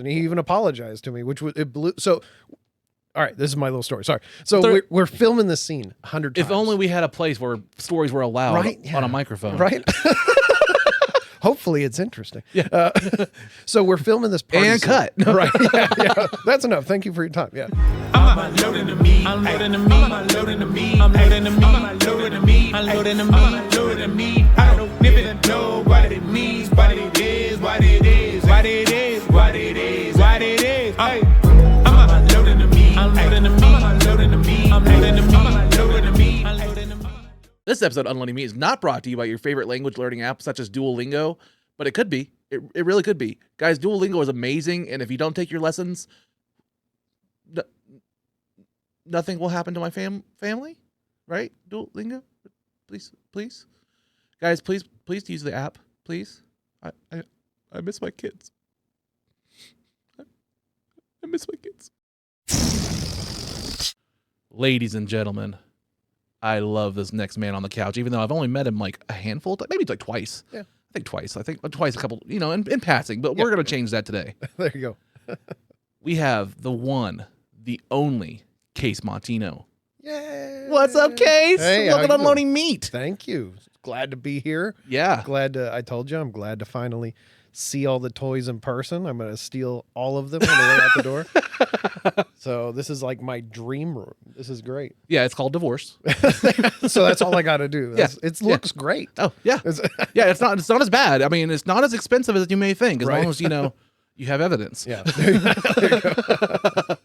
And he even apologized to me, which was, it blew. So, all right, this is my little story. Sorry. So we're filming this scene 100 times. If only we had a place where stories were allowed on a microphone. Right? Hopefully it's interesting. Yeah. So we're filming this party and scene. cut. Right. Yeah. That's enough. Thank you for your time. Yeah. I'm unloading the meat. I'm loading the meat. I'm unloading the meat. I'm loading the meat. I'm unloading the meat. I'm loading the meat. I'm unloading the meat. I don't even know what it means, what it is, what it is, what it is, what it is, what it is. I'm unloading the meat. I'm loading the meat. I'm unloading the meat. I'm loading the meat. I'm unloading the meat. I'm loading the meat. This episode of Unloading Meat is not brought to you by your favorite language learning app such as Duolingo, but it could be. It really could be. Guys, Duolingo is amazing, and if you don't take your lessons, nothing will happen to my family, right? Duolingo, please. Guys, please use the app, please. I miss my kids. I miss my kids. Ladies and gentlemen, I love this next man on the couch, even though I've only met him like a handful of times, maybe like twice. Yeah. I think twice a couple, in passing, but we're going to change that today. There you go. We have the one, the only Cayce Mautino. Yay. What's up, Cayce? Hey, welcome to Unloading Meat. Thank you. Glad to be here. Yeah. I told you, I'm glad to finally see all the toys in person. I'm going to steal all of them on the way out the door. So this is like my dream room. This is great. Yeah, it's called divorce. So that's all I got to do. It looks great. Oh, yeah. Yeah, it's not as bad. I mean, it's not as expensive as you may think, as long as, you have evidence. Yeah. There you go.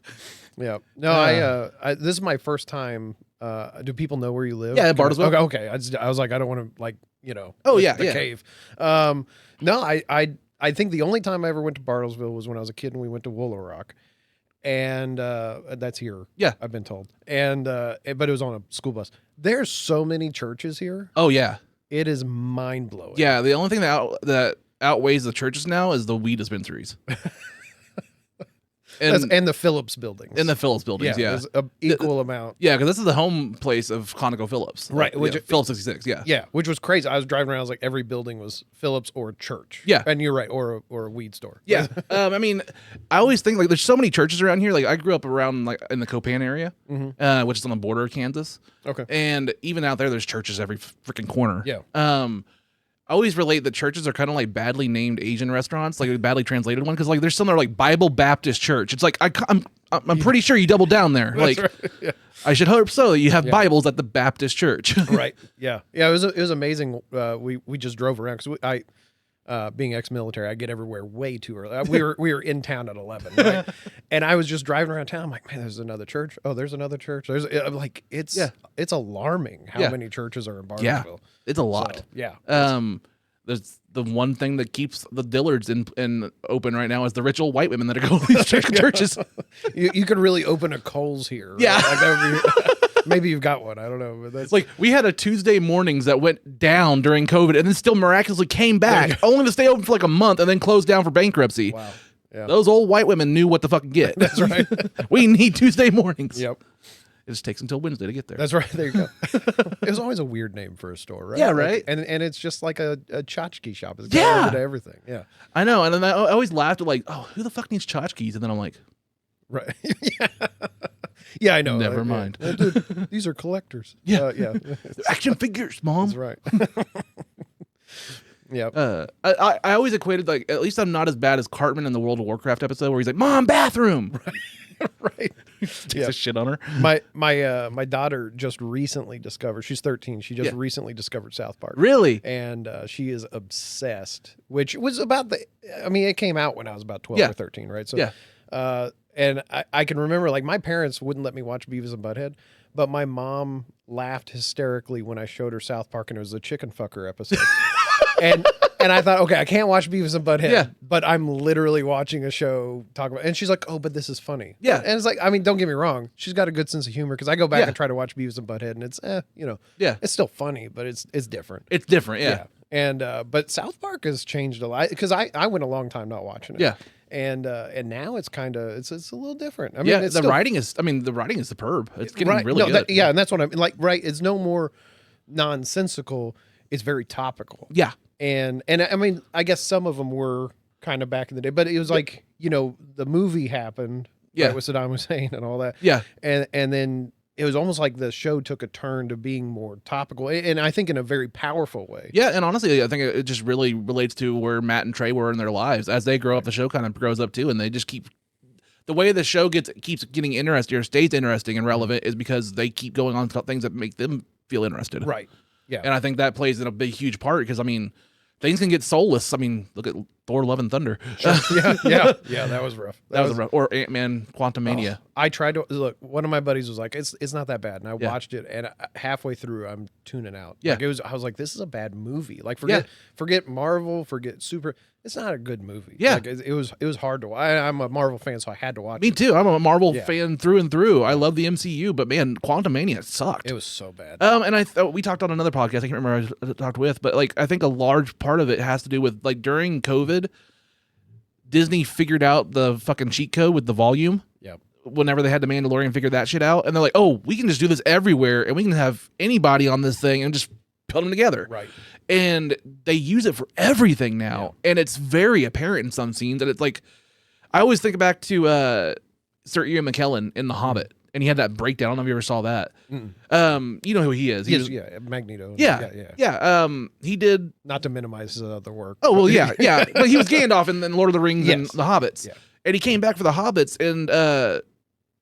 Yeah. No, this is my first time. Do people know where you live? Yeah, Bartlesville. Okay. I was like, I don't want to Oh, yeah, the cave. No, I think the only time I ever went to Bartlesville was when I was a kid and we went to Willow Rock. And that's here. Yeah. I've been told. And but it was on a school bus. There's so many churches here. Oh, yeah. It is mind-blowing. Yeah, the only thing that outweighs the churches now is the weed dispensaries. And the Phillips buildings. In the Phillips buildings, yeah. There's an equal amount. Yeah, because this is the home place of ConocoPhillips. Right. Phillips 66, yeah. Yeah, which was crazy. I was driving around, I was like, every building was Phillips or church. Yeah. And you're right, or a weed store. Yeah. I mean, I always think, there's so many churches around here. Like, I grew up around, in the Copan area, which is on the border of Kansas. Okay. And even out there's churches every freaking corner. Yeah. I always relate that churches are kind of like badly named Asian restaurants, like a badly translated one, because there's some that are like Bible Baptist Church. It's like I'm pretty sure you doubled down there. That's right. Yeah. I should hope so. You have Bibles at the Baptist Church. Right. Yeah. Yeah. It was amazing. We just drove around because being ex-military, I get everywhere way too early. We were in town at 11, right? And I was just driving around town. I'm like, man, there's another church. Oh, there's another church. I'm like, it's alarming how many churches are in Bartlesville. Yeah, it's a lot. So, yeah. There's the one thing that keeps the Dillards in open right now is the rich old white women that are going to these churches. You could really open a Kohl's here. Right? Yeah. Like that would be, maybe you've got one. I don't know. But that's like we had a Tuesday mornings that went down during COVID and then still miraculously came back, only to stay open for like a month and then close down for bankruptcy. Wow. Yeah. Those old white women knew what to fucking get. That's right. We need Tuesday mornings. Yep. It just takes until Wednesday to get there. That's right. There you go. It was always a weird name for a store, right? Yeah, right. And it's just like a tchotchke shop. It's got to everything. Yeah. I know. And then I always laughed at oh, who the fuck needs tchotchkes? And then I'm like, right. Yeah. Yeah, I know. Never mind. Yeah. Dude, these are collectors. Yeah. Yeah. They're action figures, Mom. That's right. Yeah. I always equated at least I'm not as bad as Cartman in the World of Warcraft episode where he's like, Mom, bathroom. Right. Takes a shit on her. My daughter just recently discovered, she's 13. She just recently discovered South Park. Really? And she is obsessed, which was it came out when I was about 12 or 13, right? So, and I can remember my parents wouldn't let me watch Beavis and Butthead, but my mom laughed hysterically when I showed her South Park and it was a chicken fucker episode. And I thought, okay, I can't watch Beavis and Butthead, but I'm literally watching a show talk about, and she's like, oh, but this is funny. Yeah. And it's like, don't get me wrong. She's got a good sense of humor because I go back and try to watch Beavis and Butthead and it's, it's still funny, but it's different. It's different. Yeah. And, but South Park has changed a lot because I went a long time not watching it. Yeah. And now it's kind of, it's a little different. The writing is superb. It's getting really good. And that's what I'm right. It's no more nonsensical. It's very topical. Yeah. And I guess some of them were kind of back in the day, but it was like, you know, the movie happened, Yeah. right, with Saddam Hussein and all that. Yeah. And then it was almost like the show took a turn to being more topical, and I think in a very powerful way. Yeah, and honestly, I think it just really relates to where Matt and Trey were in their lives. As they grow up, the show kind of grows up too, and they just keep the way the show keeps getting interesting or stays interesting and relevant is because they keep going on to things that make them feel interested. Right. Yeah. And I think that plays in a big, huge part because, I mean, things can get soulless. I mean, look at Thor: Love and Thunder. Sure. Yeah, that was rough. That was rough. Or Ant-Man: Quantumania. I tried to look. One of my buddies was like, "It's not that bad," and I Yeah. watched it, and halfway through, I'm tuning out. Yeah. Like I was like, "This is a bad movie." Like forget Marvel, forget Super. It's not a good movie. Yeah. Like, it was hard to watch. I'm a Marvel fan, so I had to watch Me it. too. I'm a Marvel fan through and through. I love the MCU, but man, Quantumania sucked. It was so bad. And we talked on another podcast. I can't remember who I talked with, but like I think a large part of it has to do with like during COVID, Disney figured out the fucking cheat code with the volume. Yep. Whenever they had the Mandalorian figure that shit out, and they're like, "Oh, we can just do this everywhere, and we can have anybody on this thing and just put them together." Right. And they use it for everything now, and it's very apparent in some scenes. And it's like, I always think back to Sir Ian McKellen in The Hobbit, and he had that breakdown. I don't know if you ever saw that. You know who he is? He was Magneto. Yeah. He did. Not to minimize his other work. Oh well, yeah. But he was Gandalf in Lord of the Rings and The Hobbits. Yeah. And he came back for The Hobbits, and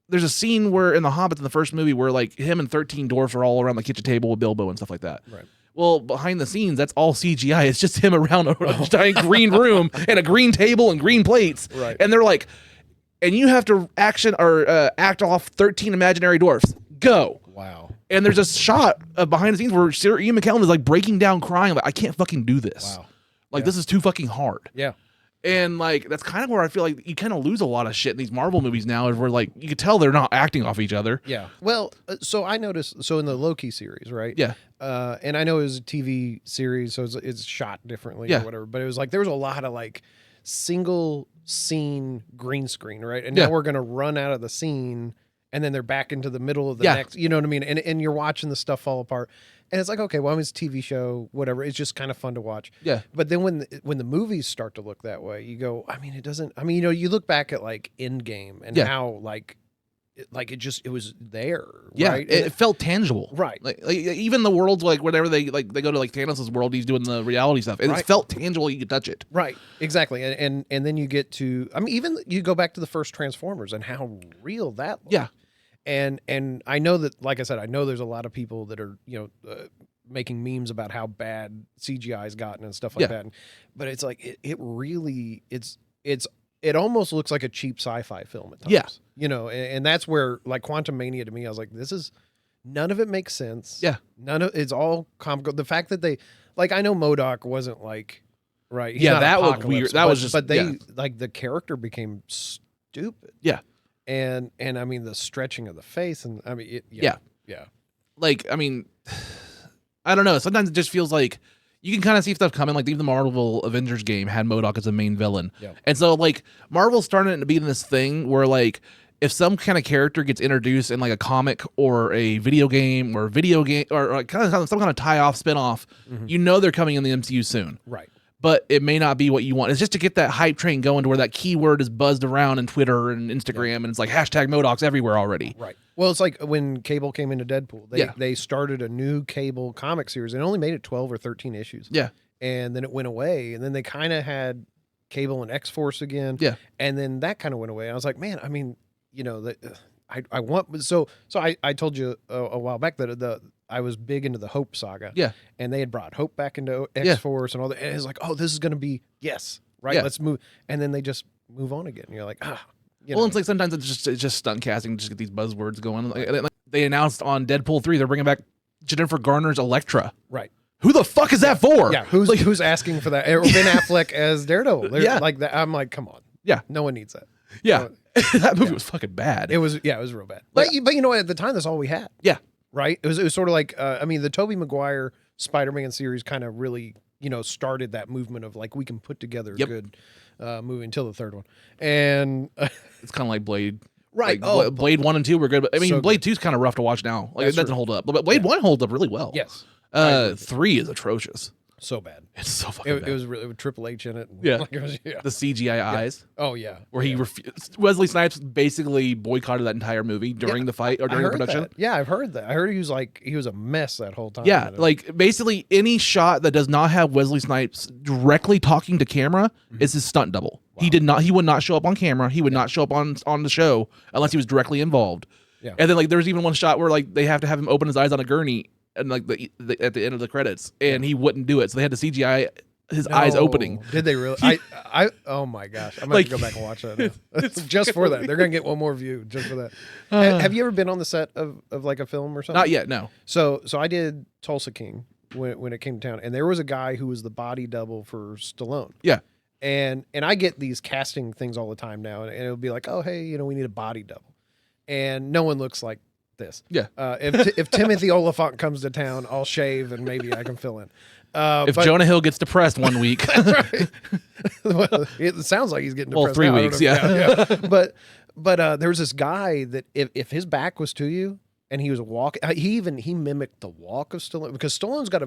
there's a scene where in The Hobbits in the first movie where like him and 13 dwarfs are all around the kitchen table with Bilbo and stuff like that. Right. Well, behind the scenes, that's all CGI. It's just him around a giant green room and a green table and green plates. Right. And they're like, and you have to act off 13 imaginary dwarfs. Go. Wow. And there's a shot of behind the scenes where Sir Ian McKellen is like breaking down, crying, like, I can't fucking do this. Wow. Like, this is too fucking hard. Yeah. And like that's kind of where I feel like you kind of lose a lot of shit in these Marvel movies now, is where like you could tell they're not acting off each other. Yeah. Well, so I noticed. So in the Loki series, right? Yeah. And I know it was a TV series, so it's shot differently or whatever. But it was like there was a lot of like single scene green screen, right? And now we're gonna run out of the scene, and then they're back into the middle of the next. You know what I mean? And you're watching the stuff fall apart. And it's like, okay, well, I mean, it's a TV show, whatever. It's just kind of fun to watch. Yeah. But then when the movies start to look that way, you go, I mean, it doesn't. I mean, you know, you look back at like Endgame and how it was there. Yeah, right? it felt tangible. Right. Like even the worlds, like whenever they go to like Thanos' world, he's doing the reality stuff. It felt tangible. You could touch it. Right. Exactly. And then you get to, I mean, even you go back to the first Transformers and how real that looked. Yeah. And I know that, like I said, I know there's a lot of people that are, you know, making memes about how bad CGI's gotten and stuff like that. But it's like, it really, it almost looks like a cheap sci-fi film at times. Yeah. You know, and that's where, like, Quantumania to me, I was like, none of it makes sense. Yeah. It's all comical. The fact that they, like, I know MODOK wasn't like, right. He's Yeah, not that was Apocalypse, weird. That was just, but they, like, the character became stupid. Yeah. And I mean, the stretching of the face, and I mean, yeah. Like, I mean, I don't know. Sometimes it just feels like you can kind of see stuff coming. Like even the Marvel Avengers game had MODOK as a main villain, and so like Marvel's starting to be in this thing where like if some kind of character gets introduced in like a comic or a video game or like kind of some kind of tie-off spin-off, you know they're coming in the MCU soon, right? But it may not be what you want. It's just to get that hype train going to where that keyword is buzzed around in Twitter and Instagram, and it's like hashtag MODOK's everywhere already. Right. Well, it's like when Cable came into Deadpool. They started a new Cable comic series and only made it 12 or 13 issues. Yeah. And then it went away, and then they kind of had Cable and X-Force again. Yeah. And then that kind of went away. I was like, man, I mean, you know, I want so I told you a while back that I was big into the Hope saga. Yeah. And they had brought Hope back into X-Force and all that. And it's like, oh, this is going to be, right? Let's move. And then they just move on again. And you're like, it's like sometimes it's just stunt casting, just get these buzzwords going. Like, they announced on Deadpool 3, they're bringing back Jennifer Garner's Elektra. Right. Who the fuck is that for? Yeah. Who's asking for that? Or Ben Affleck as Daredevil. Like that. I'm like, come on. Yeah. No one needs that. Yeah. That movie was fucking bad. It was real bad. But you know, at the time, that's all we had. Yeah. Right? It was sort of like, I mean, the Tobey Maguire Spider-Man series kind of really, you know, started that movement of like, we can put together a good movie until the third one. And it's kind of like Blade. Right. Like, Blade 1 and 2 were good. But I mean, so Blade 2 is kind of rough to watch now. Like, it doesn't hold up. But Blade 1 holds up really well. Yes. 3 is atrocious. So bad. It's so fucking bad. It was really with Triple H in it. Yeah. Like, the CGI eyes. Oh yeah. Where he refused. Wesley Snipes basically boycotted that entire movie during the fight or during the production. Yeah, I've heard that. I heard he was a mess that whole time. Yeah, like basically any shot that does not have Wesley Snipes directly talking to camera is his stunt double. Wow. He would not show up on camera. He would not show up on the show unless he was directly involved. Yeah. And then like there was even one shot where like they have to have him open his eyes on a gurney and like at the end of the credits, and he wouldn't do it, so they had to CGI his eyes opening. Did they really? I oh my gosh, I'm gonna go back and watch that now. Just for that. They're gonna get one more view just for that. Have you ever been on the set of like a film or something? Not yet, no. So I did Tulsa King when it came to town, and there was a guy who was the body double for Stallone. Yeah. And I get these casting things all the time now, and it'll be like, oh hey, we need a body double, and no one looks like this. Yeah. If Timothy Oliphant comes to town, I'll shave and maybe I can fill in. If Jonah Hill gets depressed one week. Right. Well, it sounds like he's getting depressed. 3 weeks, yeah. But there was this guy that if his back was to you and he was walking, he mimicked the walk of Stallone, because Stallone's got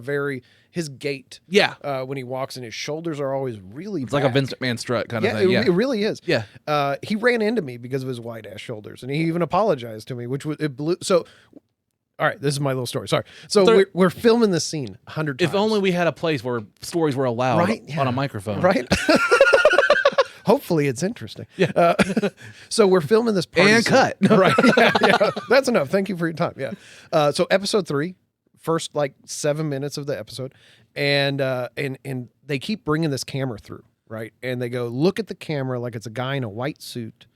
his gait. Yeah. When he walks, and his shoulders are always really It's back. Like a Vince McMahon strut kind of thing. It really is. Yeah. He ran into me because of his wide ass shoulders, and he even apologized to me, it blew. So, all right, this is my little story. Sorry. So we're filming this scene 100 times. If only we had a place where stories were allowed on a microphone. Right. Hopefully it's interesting. Yeah. So we're filming this party and scene. cut. Right. Yeah. That's enough. Thank you for your time. Yeah. So episode 3, first like 7 minutes of the episode, and they keep bringing this camera through, right? And they go, look at the camera like it's a guy in a white suit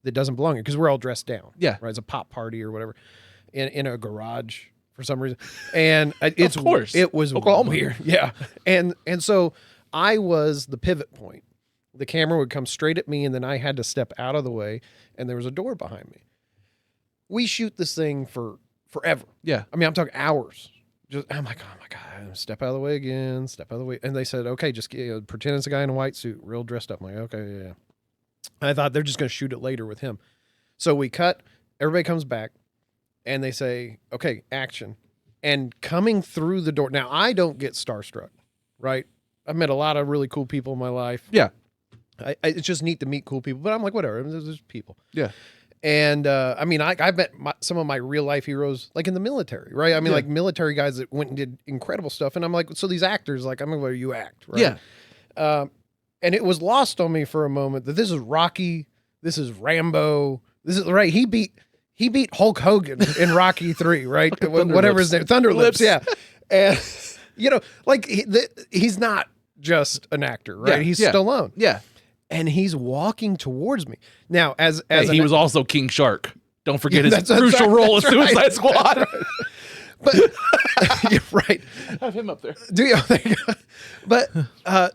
that doesn't belong here, because we're all dressed down. Yeah. Right. It's a pop party or whatever in a garage for some reason, and it's of course it was Oklahoma. Weird. Yeah. And so I was the pivot point. The camera would come straight at me, and then I had to step out of the way, and there was a door behind me. We shoot this thing for forever. Yeah. I mean, I'm talking hours. I'm like, oh my God, step out of the way again, step out of the way. And they said, okay, just pretend it's a guy in a white suit, real dressed up. I'm like, okay, yeah. I thought they're just going to shoot it later with him. So we cut, everybody comes back, and they say, okay, action. And coming through the door, now I don't get starstruck, right? I've met a lot of really cool people in my life. Yeah. It's just neat to meet cool people, but I'm like, whatever, there's people. Yeah. And I mean, I've met some of my real life heroes, like in the military, right? I mean, like military guys that went and did incredible stuff. And I'm like, so these actors, like, I'm like, where you act, right? Yeah. And it was lost on me for a moment that this is Rocky, this is Rambo, this is right. He beat Hulk Hogan in Rocky 3, right? Whatever his name, Thunder Lips, yeah. And like he's not just an actor, right? He's Stallone. Yeah. And he's walking towards me. Now, as he was also King Shark. Don't forget his crucial role in Suicide Squad. Right. But you're right. Have him up there. Do you? But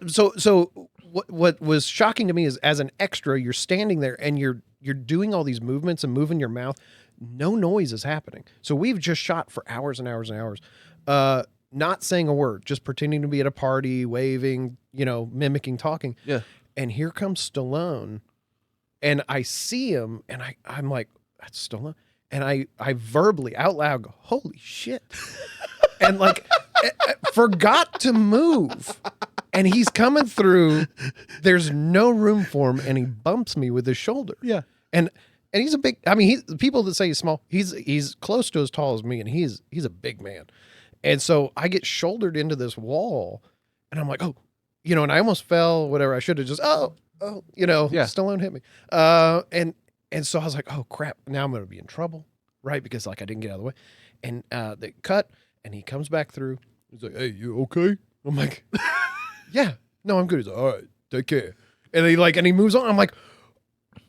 so what was shocking to me is, as an extra, you're standing there and you're doing all these movements and moving your mouth. No noise is happening. So we've just shot for hours and hours and hours, not saying a word, just pretending to be at a party, waving, mimicking talking. Yeah. And here comes Stallone, and I see him, and I'm like, that's Stallone. And I verbally, out loud, go, holy shit. And like, forgot to move. And he's coming through. There's no room for him, and he bumps me with his shoulder. Yeah. And he's a big, I mean, people that say he's small, he's close to as tall as me, and he's a big man. And so I get shouldered into this wall, and I'm like, oh. And I almost fell, whatever. I should have just, Stallone hit me. And so I was like, oh crap, now I'm going to be in trouble, right? Because like I didn't get out of the way. And they cut, and he comes back through. He's like, hey, you okay? I'm like, yeah, no, I'm good. He's like, all right, take care. And he moves on. I'm like,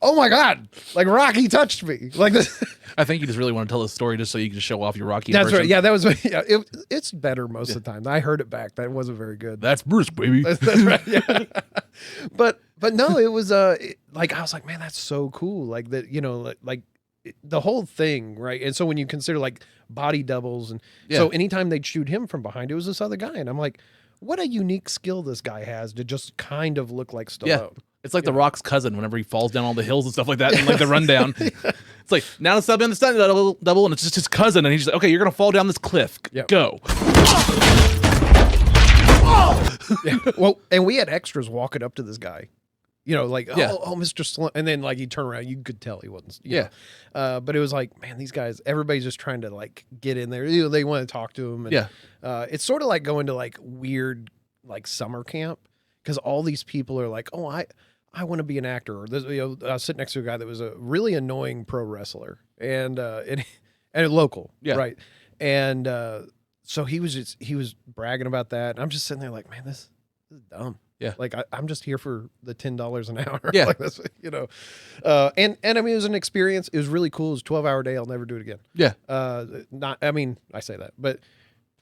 oh my God, like Rocky touched me. Like this. I think you just really want to tell the story just so you can show off your Rocky That's impression. right. Yeah, that was. Yeah, it's better most of the time. I heard it back. That wasn't very good. That's Bruce, baby. That's right. Yeah. But no, it was like I was like, man, that's so cool. Like that, like the whole thing, right? And so when you consider like body doubles, and so anytime they'd shoot him from behind, it was this other guy, and I'm like, what a unique skill this guy has to just kind of look like Stallone. Yeah. It's like The Rock's cousin whenever he falls down all the hills and stuff like that, and like the rundown. It's like, now let's stop on the stunt double, and it's just his cousin, and he's just like, okay, you're going to fall down this cliff. Yep. Go. Yeah. Well, and we had extras walking up to this guy. Like, oh, Mr. Slim. And then, like, he'd turn around. You could tell he wasn't. You know. But it was like, man, these guys, everybody's just trying to, like, get in there. They want to talk to him. And, it's sort of like going to, like, weird, like, summer camp. Because all these people are like, oh, I want to be an actor. Or I was sitting next to a guy that was a really annoying pro wrestler. And local. Yeah. Right. And so he was bragging about that. And I'm just sitting there like, man, this is dumb. Yeah. Like I'm just here for the $10 an hour. Yeah. Like this, and I mean, it was an experience. It was really cool. It was a 12-hour day. I'll never do it again. Yeah. I say that, but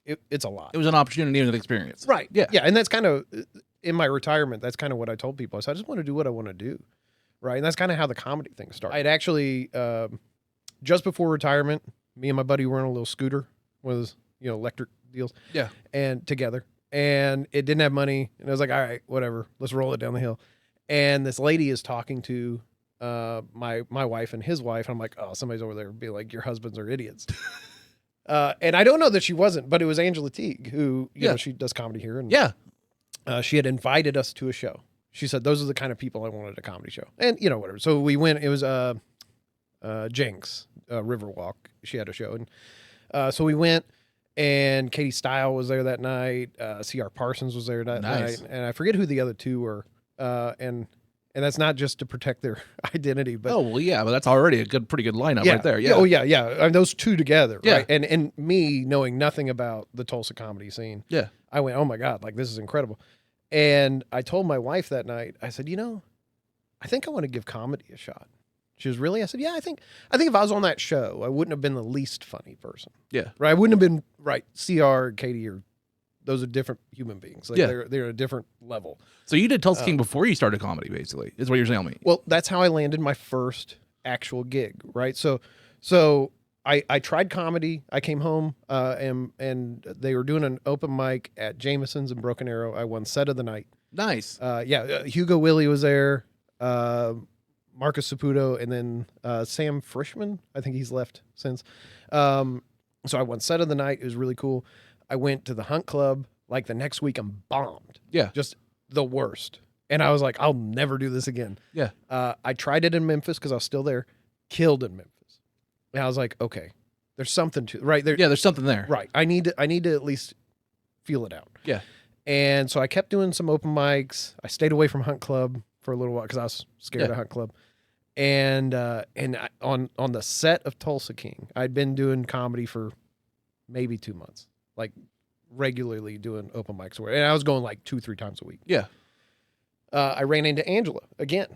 it's a lot. It was an opportunity and an experience. Right. Yeah. Yeah. And that's kind of in my retirement. That's kind of what I told people. I said, I just want to do what I want to do. Right. And that's kind of how the comedy thing started. I'd actually, just before retirement, me and my buddy were on a little scooter, one of those, electric deals. Yeah. And together. And it didn't have money. And I was like, all right, whatever. Let's roll it down the hill. And this lady is talking to my wife and his wife. And I'm like, oh, somebody's over there being like, your husbands are idiots. And I don't know that she wasn't, but it was Angela Teague, who, you know, she does comedy here. And she had invited us to a show. She said, those are the kind of people I wanted at a comedy show. And, whatever. So we went. It was Jenks, Riverwalk. She had a show. And so we went. And Katie Style was there that night. C.R. Parsons was there that night. And I forget who the other two were. And that's not just to protect their identity. But but that's already a pretty good lineup right there. Yeah. I mean, those two together. Yeah. Right. And me knowing nothing about the Tulsa comedy scene. Yeah. I went, oh my God, like this is incredible. And I told my wife that night, I said, I think I want to give comedy a shot. She was really? I said, yeah, I think if I was on that show, I wouldn't have been the least funny person. Yeah. Right. I wouldn't have been CR, Katie, or those are different human beings. Like they're a different level. So you did Tulsa King before you started comedy, basically, is what you're telling me. Well, that's how I landed my first actual gig. Right. So I tried comedy. I came home and they were doing an open mic at Jameson's in Broken Arrow. I won set of the night. Nice. Hugo Willie was there. Marcus Saputo, and then Sam Frischman. I think he's left since. So I won set of the night. It was really cool. I went to the Hunt Club like the next week and bombed. Yeah. Just the worst. And I was like, I'll never do this again. Yeah. I tried it in Memphis because I was still there. Killed in Memphis. And I was like, okay, there's something to right there. Yeah, there's something there. Right. I need to at least feel it out. Yeah. And so I kept doing some open mics. I stayed away from Hunt Club for a little while because I was scared of Hunt Club. And on the set of Tulsa King, I'd been doing comedy for maybe 2 months, like regularly doing open mics. And I was going like 2-3 times a week. Yeah. I ran into Angela again.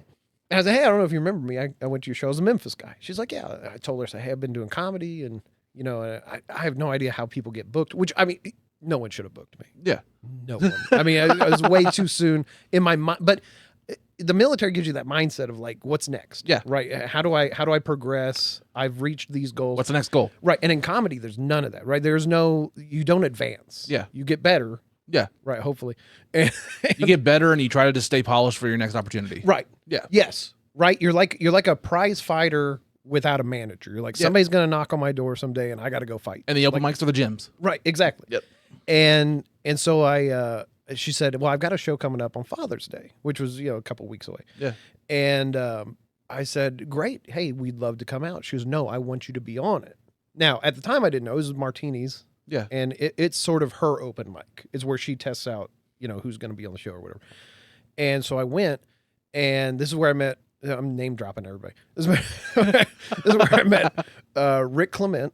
And I said, hey, I don't know if you remember me. I went to your show as a Memphis guy. She's like, yeah. I told her, I said, hey, I've been doing comedy. And, I have no idea how people get booked, which, I mean, no one should have booked me. Yeah. No one. I mean, I was way too soon in my mind. But the military gives you that mindset of like, what's next? Yeah. Right. How do I progress? I've reached these goals. What's the next goal? Right. And in comedy, there's none of that, right? You don't advance. Yeah. You get better. Yeah. Right. Hopefully. And you get better and you try to just stay polished for your next opportunity. Right. Yeah. Yes. Right. You're like a prize fighter without a manager. You're like, somebody's going to knock on my door someday and I got to go fight. And the open mics are the gyms. Right. Exactly. Yep. And so she said, well, I've got a show coming up on Father's Day, which was, a couple weeks away. Yeah. And I said, great. Hey, we'd love to come out. She goes, no, I want you to be on it. Now, at the time, I didn't know. It was Martini's. Yeah. And it's sort of her open mic. It's where she tests out, who's going to be on the show or whatever. And so I went, and this is where I met, I'm name dropping everybody. This is where I met Rick Clement,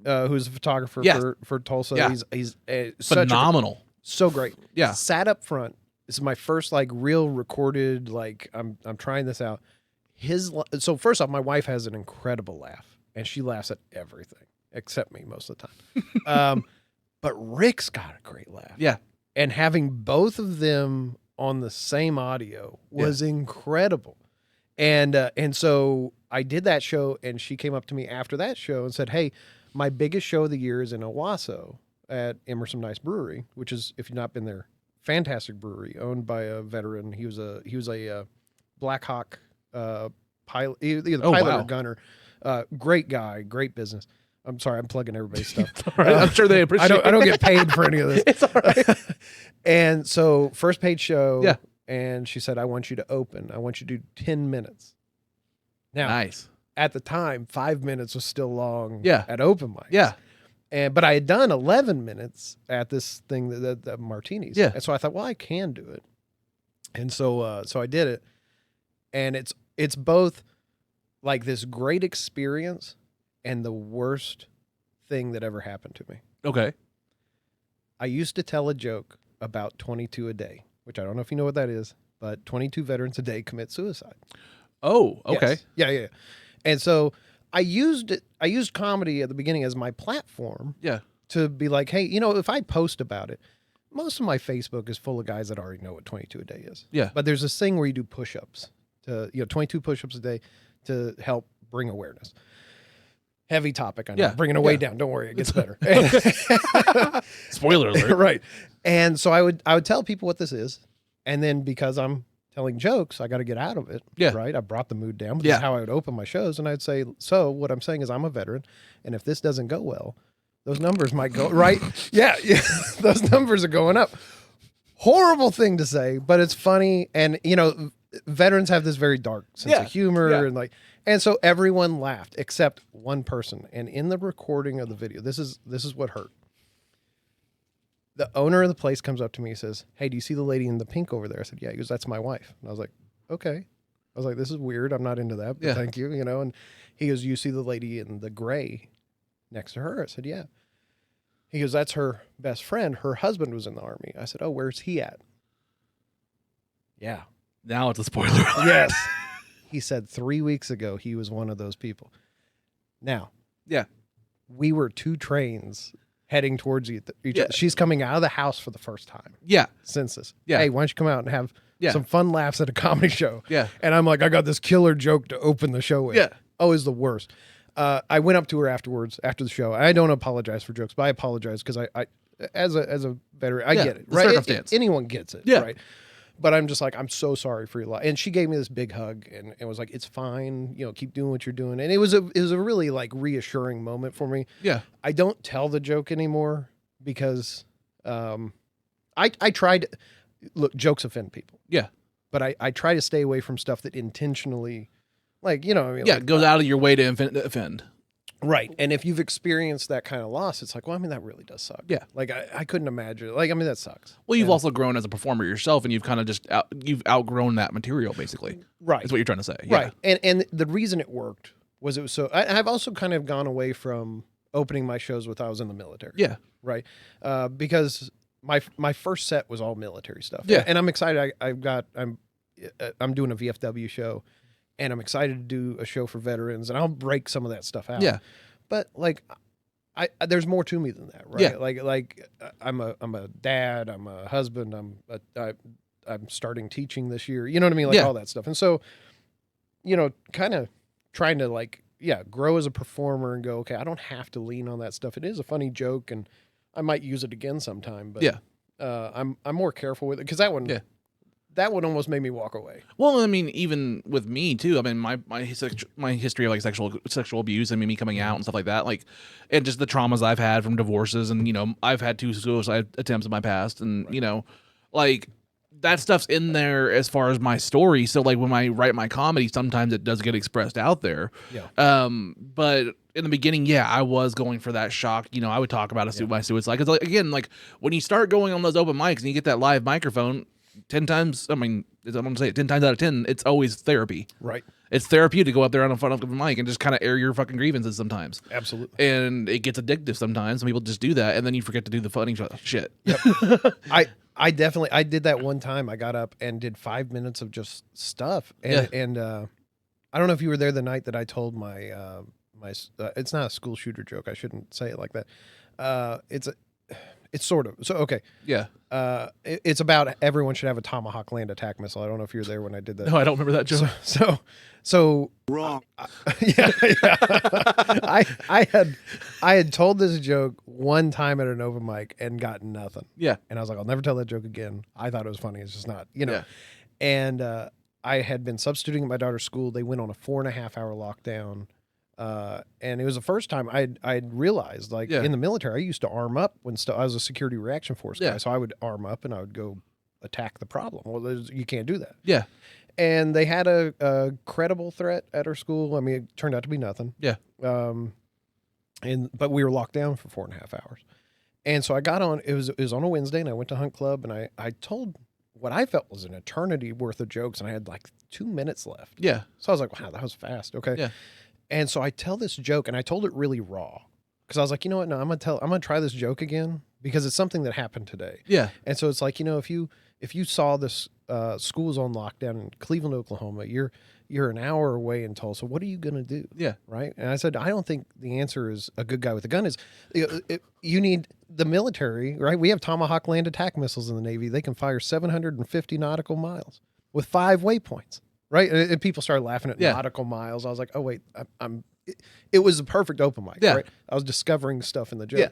who's a photographer for Tulsa. Yeah. He's phenomenal. So great. Yeah. Sat up front. This is my first like real recorded, like I'm trying this out. So first off, my wife has an incredible laugh and she laughs at everything except me most of the time. But Rick's got a great laugh. Yeah. And having both of them on the same audio was incredible. And so I did that show and she came up to me after that show and said, hey, my biggest show of the year is in Owasso at Emerson Nice Brewery, which is, if you've not been there, fantastic brewery owned by a veteran. He was a Black Hawk pilot, either pilot or gunner. Great guy, great business. I'm sorry, I'm plugging everybody's stuff. I'm sure they appreciate it. I don't get paid for any of this. It's all right. And so first paid show. Yeah. And she said, I want you to open. I want you to do 10 minutes. Now, Nice. at the time, 5 minutes was still long Yeah. at open mics. Yeah. But I had done 11 minutes at this thing, the Martinis. Yeah. And so I thought, well, I can do it. And so I did it. And it's both like this great experience and the worst thing that ever happened to me. Okay. I used to tell a joke about 22 a day, which I don't know if you know what that is, but 22 veterans a day commit suicide. Oh, okay. Yes. Yeah. And so I used comedy at the beginning as my platform. Yeah. To be like, hey, if I post about it, most of my Facebook is full of guys that already know what 22 a day is. Yeah. But there's this thing where you do push-ups to 22 push-ups a day to help bring awareness. Heavy topic, I know. Yeah. Bringing it way down. Don't worry, it gets better. Spoiler alert. Right. And so I would tell people what this is, and then because I'm telling jokes, I got to get out of it. Yeah. Right. I brought the mood down. But Yeah. This is how I would open my shows, and I'd say, so what I'm saying is I'm a veteran, and if this doesn't go well, those numbers might go right. Yeah. Those numbers are going up. Horrible thing to say, but it's funny, and veterans have this very dark sense of humor, and so everyone laughed except one person. And in the recording of the video, this is what hurt. The owner of the place comes up to me and says, hey, do you see the lady in the pink over there? I said, yeah. He goes, that's my wife. And I was like, okay. I was like, this is weird. I'm not into that, but thank you, And he goes, you see the lady in the gray next to her? I said, yeah. He goes, that's her best friend. Her husband was in the Army. I said, oh, where's he at? Yeah. Now it's a spoiler alert. Yes. He said 3 weeks ago he was one of those people. Now, Yeah. we were 2 trains heading towards each Yeah. other. She's coming out of the house for the first time Yeah. since this. Yeah. Hey, why don't you come out and have some fun laughs at a comedy show? Yeah. And I'm like, I got this killer joke to open the show with. Yeah. Always the worst. I went up to her afterwards, after the show. I don't apologize for jokes, but I apologize because I as a veteran, I get it. The Right? circumstance. Anyone gets it. Yeah. Right. But I'm just like, I'm so sorry for your life. And she gave me this big hug and was like, it's fine. Keep doing what you're doing. And it was a really like reassuring moment for me. Yeah. I don't tell the joke anymore because I tried. Look, jokes offend people. Yeah. But I try to stay away from stuff that intentionally, like, It goes out of your way to offend. Right. And if you've experienced that kind of loss, it's like, well, that really does suck. Yeah. Like, I couldn't imagine. Like, that sucks. Well, you've also grown as a performer yourself, and you've kind of just you've outgrown that material, basically. Right. Is what you're trying to say. Yeah. Right. And the reason it worked was it was so. I've also kind of gone away from opening my shows when I was in the military. Yeah. Right. Because my first set was all military stuff. Yeah. And I'm excited. I'm doing a VFW show. And I'm excited to do a show for veterans, and I'll break some of that stuff out. Yeah. But like, there's more to me than that, right? Yeah. Like I'm a dad, I'm a husband, I'm starting teaching this year. You know what I mean? Like all that stuff. And so, kind of trying to grow as a performer and go, okay, I don't have to lean on that stuff. It is a funny joke, and I might use it again sometime. But I'm more careful with it because that one. Yeah. That one almost made me walk away. Well, even with me too. My history of like sexual abuse. Me coming out and stuff like that. Like, and just the traumas I've had from divorces, and I've had 2 suicide attempts in my past, and like that stuff's in there as far as my story. So like when I write my comedy, sometimes it does get expressed out there. Yeah. But in the beginning, I was going for that shock. I would talk about my suicide because again, like when you start going on those open mics and you get that live microphone. 10 times, I'm going to say it 10 times out of 10, it's always therapy. Right. It's therapeutic to go up there on front of a mic and just kind of air your fucking grievances sometimes. Absolutely. And it gets addictive sometimes. Some people just do that, and then you forget to do the funny shit. Yep. I definitely, I did that one time. I got up and did 5 minutes of just stuff. And I don't know if you were there the night that I told my it's not a school shooter joke. I shouldn't say it like that. It's sort of. So, okay. Yeah. It's about everyone should have a Tomahawk land attack missile. I don't know if you were there when I did that. No, I don't remember that joke. So wrong. Yeah. I had told this joke one time at an open mic and gotten nothing. Yeah. And I was like, I'll never tell that joke again. I thought it was funny. It's just not, Yeah. And I had been substituting at my daughter's school. They went on a 4.5 hour lockdown And it was the first time I'd realized, like, in the military, I used to arm up when I was a security reaction force guy. So I would arm up and I would go attack the problem. Well, you can't do that. Yeah. And they had a credible threat at our school. I mean, it turned out to be nothing. Yeah. But we were locked down for 4.5 hours. And so I got on, it was on a Wednesday, and I went to Hunt Club, and I told what I felt was an eternity worth of jokes, and I had like 2 minutes left. Yeah. So I was like, wow, that was fast. Okay. Yeah. And so I tell this joke, and I told it really raw, because I was like, you know what? No, I'm gonna try this joke again, because it's something that happened today. Yeah. And so it's like, you know, if you saw this school's on lockdown in Cleveland, Oklahoma, you're an hour away in Tulsa. What are you gonna do? Yeah. Right. And I said, I don't think the answer is a good guy with a gun. Is you need the military, right? We have Tomahawk land attack missiles in the Navy. They can fire 750 nautical miles with 5 waypoints. Right. And people started laughing at nautical miles. I was like, oh wait, it was a perfect open mic. Yeah. Right. I was discovering stuff in the joke. Yeah.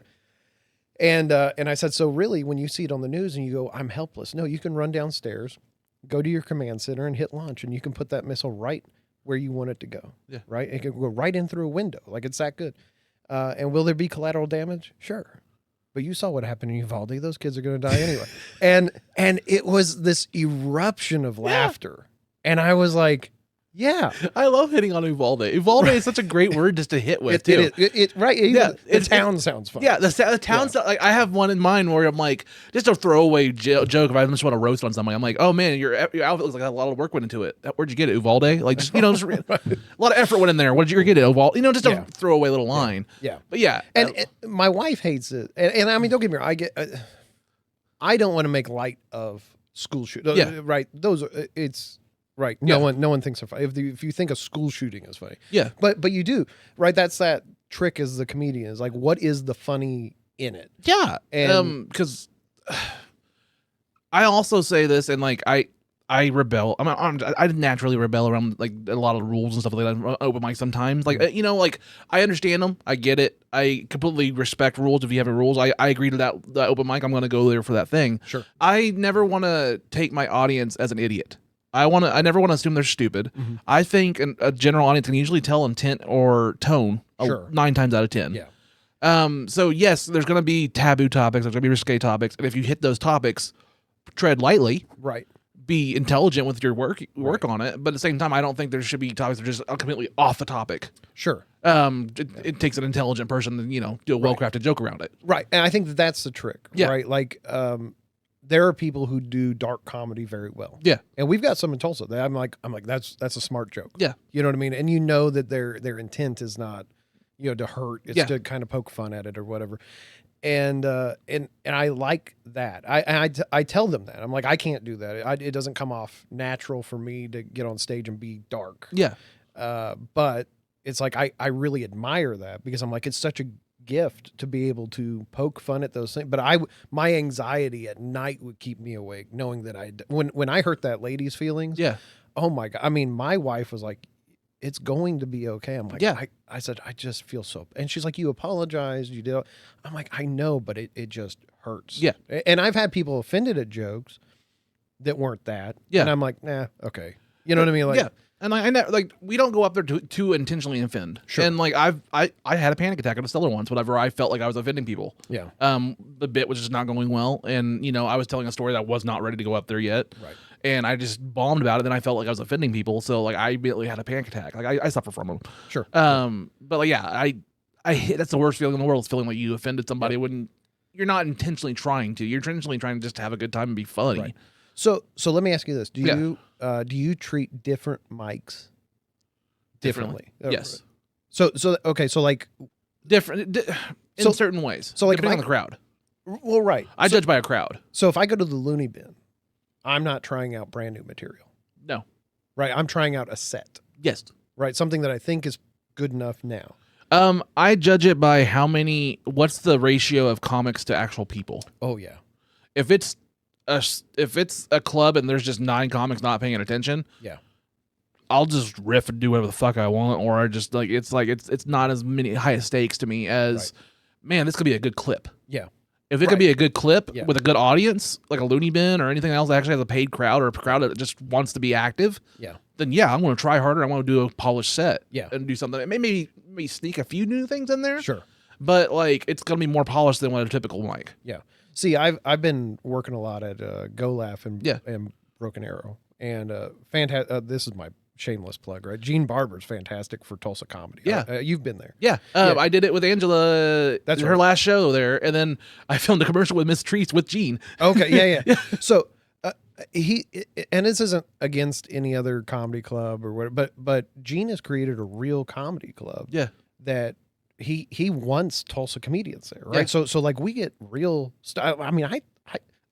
And I said, so really, when you see it on the news and you go, I'm helpless. No, you can run downstairs, go to your command center and hit launch, and you can put that missile right where you want it to go. Yeah. Right. It can go right in through a window. Like, it's that good. And will there be collateral damage? Sure. But you saw what happened in Uvalde. Those kids are going to die anyway. And it was this eruption of laughter. And I was like, yeah. I love hitting on Uvalde. Uvalde is such a great word just to hit with, too. Right. Even the town sounds fun. Yeah, the town sounds, like, I have one in mind where I'm like, just a throwaway joke if I just want to roast on something. I'm like, oh man, your outfit looks like a lot of work went into it. Where'd you get it, Uvalde? Like, just, just a lot of effort went in there. Where'd you get it, Uvalde? Just a throwaway little line. Yeah. But yeah. And my wife hates it. And I mean, don't get me wrong. I don't want to make light of school shootings. Yeah. Right. It's... Right. No one thinks they're funny. If you think a school shooting is funny. Yeah. But you do. Right. That's that trick as the comedian, is like, what is the funny in it? Yeah. And because I also say this, and like I rebel. I naturally rebel around like a lot of rules and stuff like that. Open mic sometimes. Like, like I understand them. I get it. I completely respect rules. If you have rules, I agree to that open mic. I'm going to go there for that thing. Sure. I never want to take my audience as an idiot. I never want to assume they're stupid. Mm-hmm. I think a general audience can usually tell intent or tone 9 times out of 10. Yeah. So yes, there's going to be taboo topics. There's going to be risque topics, and if you hit those topics, tread lightly. Right. Be intelligent with your work on it. But at the same time, I don't think there should be topics that are just completely off the topic. Sure. It takes an intelligent person to do a well-crafted joke around it. Right. And I think that's the trick. Yeah. Right. Like, there are people who do dark comedy very well. Yeah. And we've got some in Tulsa that I'm like, that's a smart joke. Yeah. You know what I mean? And you know that their intent is not, to hurt. It's to kind of poke fun at it or whatever. And I like that. I tell them that. I'm like, I can't do that. It doesn't come off natural for me to get on stage and be dark. Yeah. But it's like, I really admire that, because I'm like, it's such a gift to be able to poke fun at those things. But my anxiety at night would keep me awake, knowing that when I hurt that lady's feelings. Yeah. Oh my God. I mean, my wife was like, it's going to be okay. I'm like, yeah. I said, I just feel so, and she's like, you apologized, you did. I'm like, I know, but it just hurts. Yeah. And I've had people offended at jokes that weren't that. Yeah. And I'm like, nah, okay. You know what I mean? Like, yeah. And like we don't go up there to intentionally offend. Sure. And like I had a panic attack at a Stellar once, whenever I felt like I was offending people. Yeah. The bit was just not going well, and I was telling a story that I was not ready to go up there yet. Right. And I just bombed about it. Then I felt like I was offending people, so like I immediately had a panic attack. Like I suffer from them. Sure. But like I that's the worst feeling in the world, is feeling like you offended somebody when you're not intentionally trying to. You're intentionally trying to just have a good time and be funny. Right. So let me ask you this: do you treat different mics differently? Yes. So okay. So like different in certain ways. So like depending on the crowd. Well, right. I judge by a crowd. So if I go to the loony bin, I'm not trying out brand new material. No. Right. I'm trying out a set. Yes. Right. Something that I think is good enough now. I judge it by what's the ratio of comics to actual people. Oh yeah. If it's a club and there's just 9 comics not paying attention, yeah, I'll just riff and do whatever the fuck I want, or I just it's not as many high stakes to me as, man, this could be a good clip. Yeah. If it could be a good clip with a good audience, like a loony bin or anything else that actually has a paid crowd or a crowd that just wants to be active, then yeah, I'm going to try harder. I want to do a polished set. Yeah. And do something. Maybe sneak a few new things in there. Sure. But like it's going to be more polished than what a typical mic. Yeah. See, I've been working a lot at Go Laugh and Broken Arrow, and this is my shameless plug, right? Gene Barber's fantastic for Tulsa comedy. Yeah. You've been there. Yeah. I did it with Angela. That's her right. last show there, and then I filmed a commercial with Miss Treats with Gene. Okay. Yeah. So and this isn't against any other comedy club or whatever, but Gene has created a real comedy club. Yeah. That he wants Tulsa comedians there, right? Yeah. So like we get real stuff. I mean, I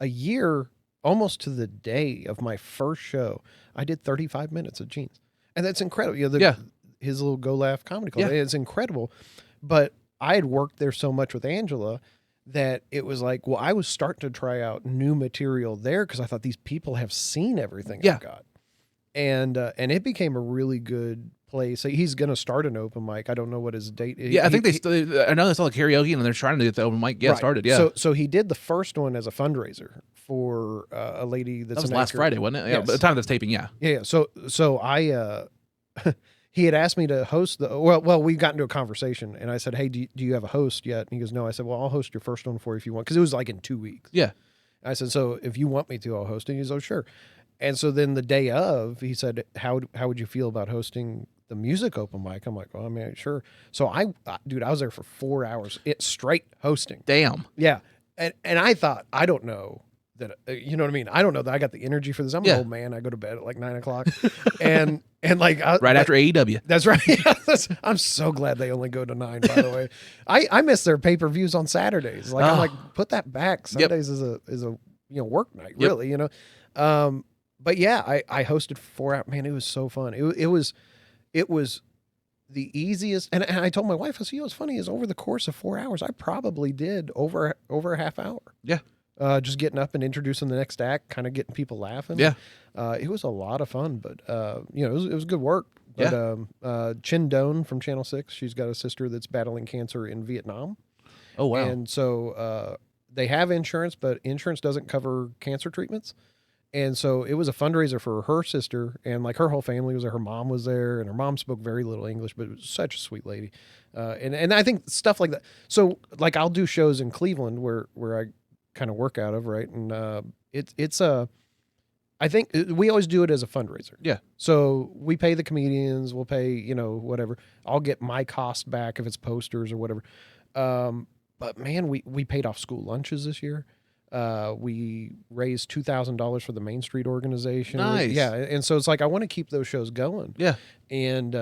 a year almost to the day of my first show, I did 35 minutes of Gene's, and that's incredible. You know, his little Go Laugh comedy club. It's incredible. But I had worked there so much with Angela that it was like, well, I was starting to try out new material there because I thought these people have seen everything I've got, and it became a really good place. He's going to start an open mic. I don't know what his date is. Yeah, I think I know they still karaoke and they're trying to get the open mic started. Yeah. So he did the first one as a fundraiser for a lady that's that was last Friday, wasn't it? Yeah. Yes. By the time of this taping, yeah. Yeah. So I he had asked me to host well, we got into a conversation and I said, hey, do you have a host yet? And he goes, no. I said, well, I'll host your first one for you if you want. Cause it was like in 2 weeks. Yeah. I said, so if you want me to, I'll host it. He goes, oh, sure. And so then the day of, he said, how would you feel about hosting the music open mic? I'm like, oh, I mean, sure. So I was there for 4 hours. It's straight hosting. Damn. Yeah. And I thought, I don't know that, you know what I mean? I don't know that I got the energy for this. I'm an old man. I go to bed at like 9 o'clock and like right after AEW. That's right. I'm so glad they only go to 9, by the way. I miss their pay-per-views on Saturdays. Like, I'm like, put that back. Sundays is a work night, really, But yeah, I hosted 4 hours. Man, it was so fun. It was the easiest. And I told my wife, I said, what's funny is over the course of 4 hours, I probably did over a half hour. Yeah. Just getting up and introducing the next act, kind of getting people laughing. Yeah. It was a lot of fun, but it was good work. But Chin Doan from Channel 6, she's got a sister that's battling cancer in Vietnam. Oh, wow. And so they have insurance, but insurance doesn't cover cancer treatments. And so it was a fundraiser for her sister, and like her whole family was there. Her mom was there, and her mom spoke very little English, but it was such a sweet lady. And I think stuff like that. So like I'll do shows in Cleveland where I kind of work out of, right? And I think we always do it as a fundraiser. Yeah. So we pay the comedians, we'll pay, whatever. I'll get my cost back if it's posters or whatever. But man, we paid off school lunches this year. We raised $2,000 for the Main Street organization. Nice. And so it's like I want to keep those shows going. Yeah. And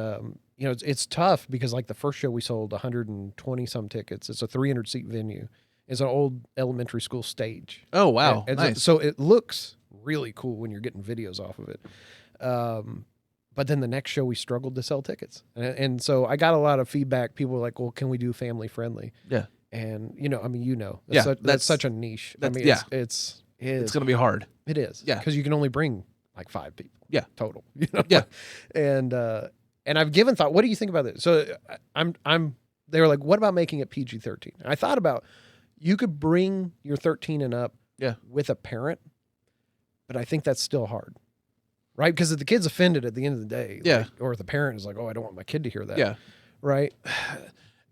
it's tough because like the first show we sold 120 some tickets. It's a 300 seat venue. It's an old elementary school stage. Oh wow. And nice. So it looks really cool when you're getting videos off of it. But then the next show we struggled to sell tickets. And so I got a lot of feedback. People were like, well, can we do family friendly? Yeah. And that's such a niche. I mean, it's going to be hard. It is. Yeah. Because you can only bring like 5 people. Yeah. Total. Yeah. And I've given thought, what do you think about this? So they were like, what about making it PG-13? And I thought about, you could bring your 13 and up with a parent, but I think that's still hard. Right? Because if the kid's offended at the end of the day, or the parent is like, oh, I don't want my kid to hear that. Yeah. Right?